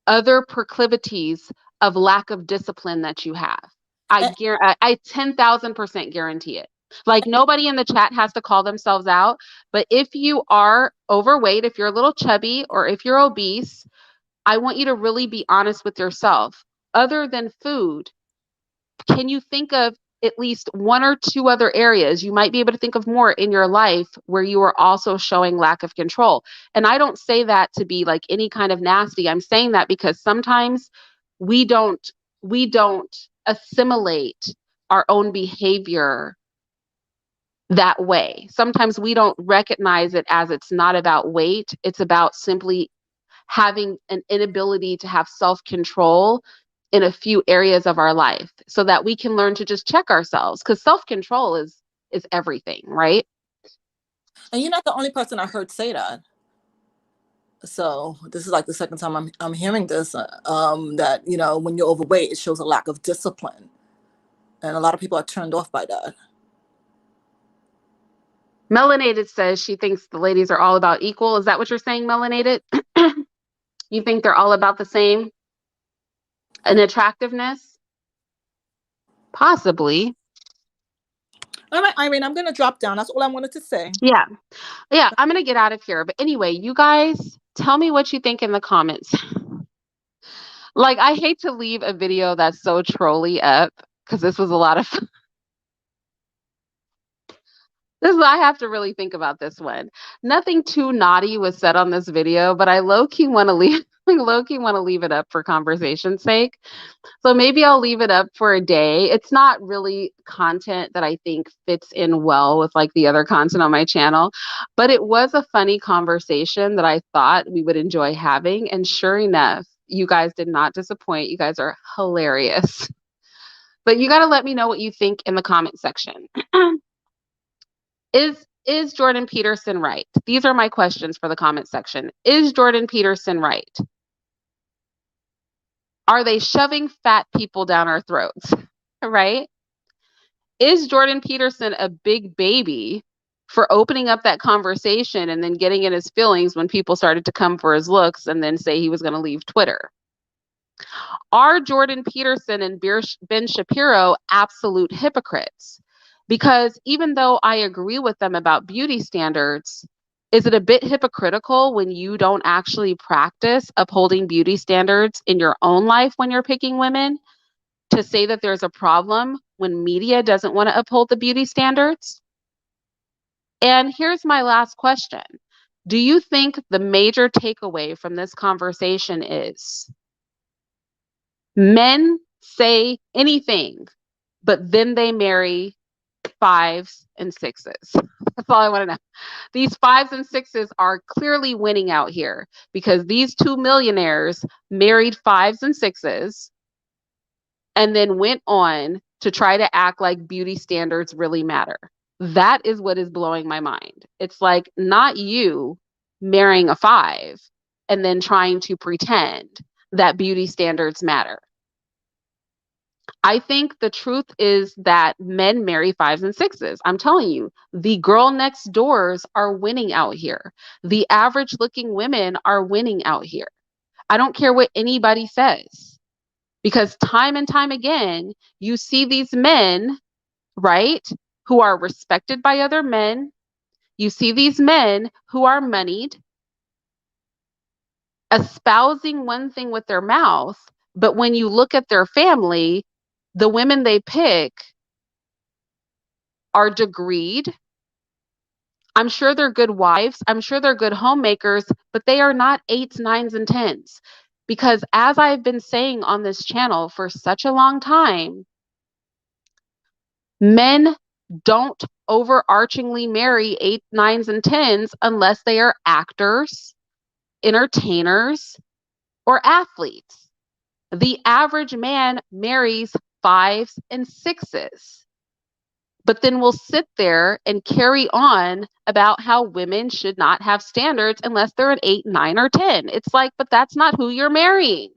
other proclivities of lack of discipline that you have. and, I 10,000% guarantee it. Like nobody in the chat has to call themselves out, but if you are overweight, if you're a little chubby, or if you're obese, I want you to really be honest with yourself. Other than food, can you think of at least one or two other areas? You might be able to think of more in your life where you are also showing lack of control. And I don't say that to be like any kind of nasty. I'm saying that because sometimes we don't assimilate our own behavior that way. Sometimes we don't recognize it as it's not about weight. It's about simply having an inability to have self-control in a few areas of our life so that we can learn to just check ourselves, because self-control is everything, right? and you're not the only person I heard say that. So this is like the second time I'm hearing this. That when you're overweight, it shows a lack of discipline, and a lot of people are turned off by that. Melanated says she thinks the ladies are all about equal. Is that what you're saying, Melanated? You think they're all about the same? An attractiveness? Possibly. All right, Irene, I'm gonna drop down. That's all I wanted to say. Yeah. I'm gonna get out of here. But anyway, you guys tell me what you think in the comments. Like, I hate to leave a video that's so trolly up, because this was a lot of fun. I have to really think about this one. Nothing too naughty was said on this video, but I low-key want to leave it up for conversation's sake. So maybe I'll leave it up for a day. It's not really content that I think fits in well with like the other content on my channel, but it was a funny conversation that I thought we would enjoy having. And sure enough, you guys did not disappoint. You guys are hilarious. But you got to let me know what you think in the comment section. Is Jordan Peterson right? These are my questions for the comment section. Is Jordan Peterson right? Are they shoving fat people down our throats? Right? Is Jordan Peterson a big baby for opening up that conversation and then getting in his feelings when people started to come for his looks and then say he was going to leave Twitter? Are Jordan Peterson and Ben Shapiro absolute hypocrites? Because even though I agree with them about beauty standards, is it a bit hypocritical when you don't actually practice upholding beauty standards in your own life when you're picking women, to say that there's a problem when media doesn't want to uphold the beauty standards? And here's my last question. Do you think the major takeaway from this conversation is men say anything, but then they marry fives and sixes? That's all I want to know. These fives and sixes are clearly winning out here because these two millionaires married fives and sixes and then went on to try to act like beauty standards really matter. That is what is blowing my mind. It's like, not you marrying a five and then trying to pretend that beauty standards matter. I think the truth is that men marry fives and sixes. I'm telling you, the girl next doors are winning out here. The average looking women are winning out here. I don't care what anybody says, because time and time again, you see these men, right, who are respected by other men. You see these men who are moneyed, espousing one thing with their mouth, but when you look at their family, the women they pick are degreed. I'm sure they're good wives. I'm sure they're good homemakers, but they are not eights, nines, and tens. Because as I've been saying on this channel for such a long time, men don't overarchingly marry eights, nines, and tens unless they are actors, entertainers, or athletes. The average man marries fives and sixes, but then will sit there and carry on about how women should not have standards unless they're an 8, 9, or 10. It's like, but that's not who you're marrying.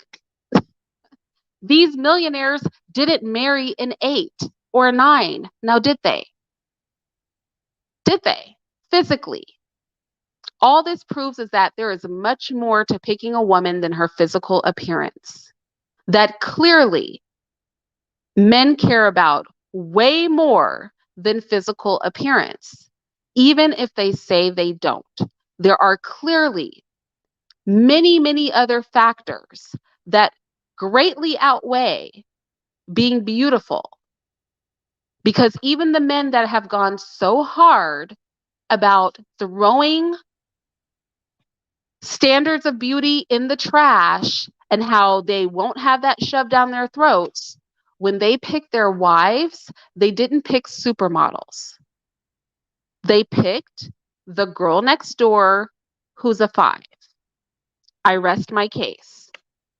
These millionaires didn't marry an 8 or a 9. Now, did they? Did they? Physically. All this proves is that there is much more to picking a woman than her physical appearance. That clearly men care about way more than physical appearance, even if they say they don't. There are clearly many, many other factors that greatly outweigh being beautiful. Because even the men that have gone so hard about throwing standards of beauty in the trash and how they won't have that shoved down their throats, when they picked their wives, they didn't pick supermodels. They picked the girl next door who's a 5. I rest my case.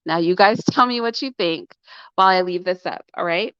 Now you guys tell me what you think while I leave this up, all right?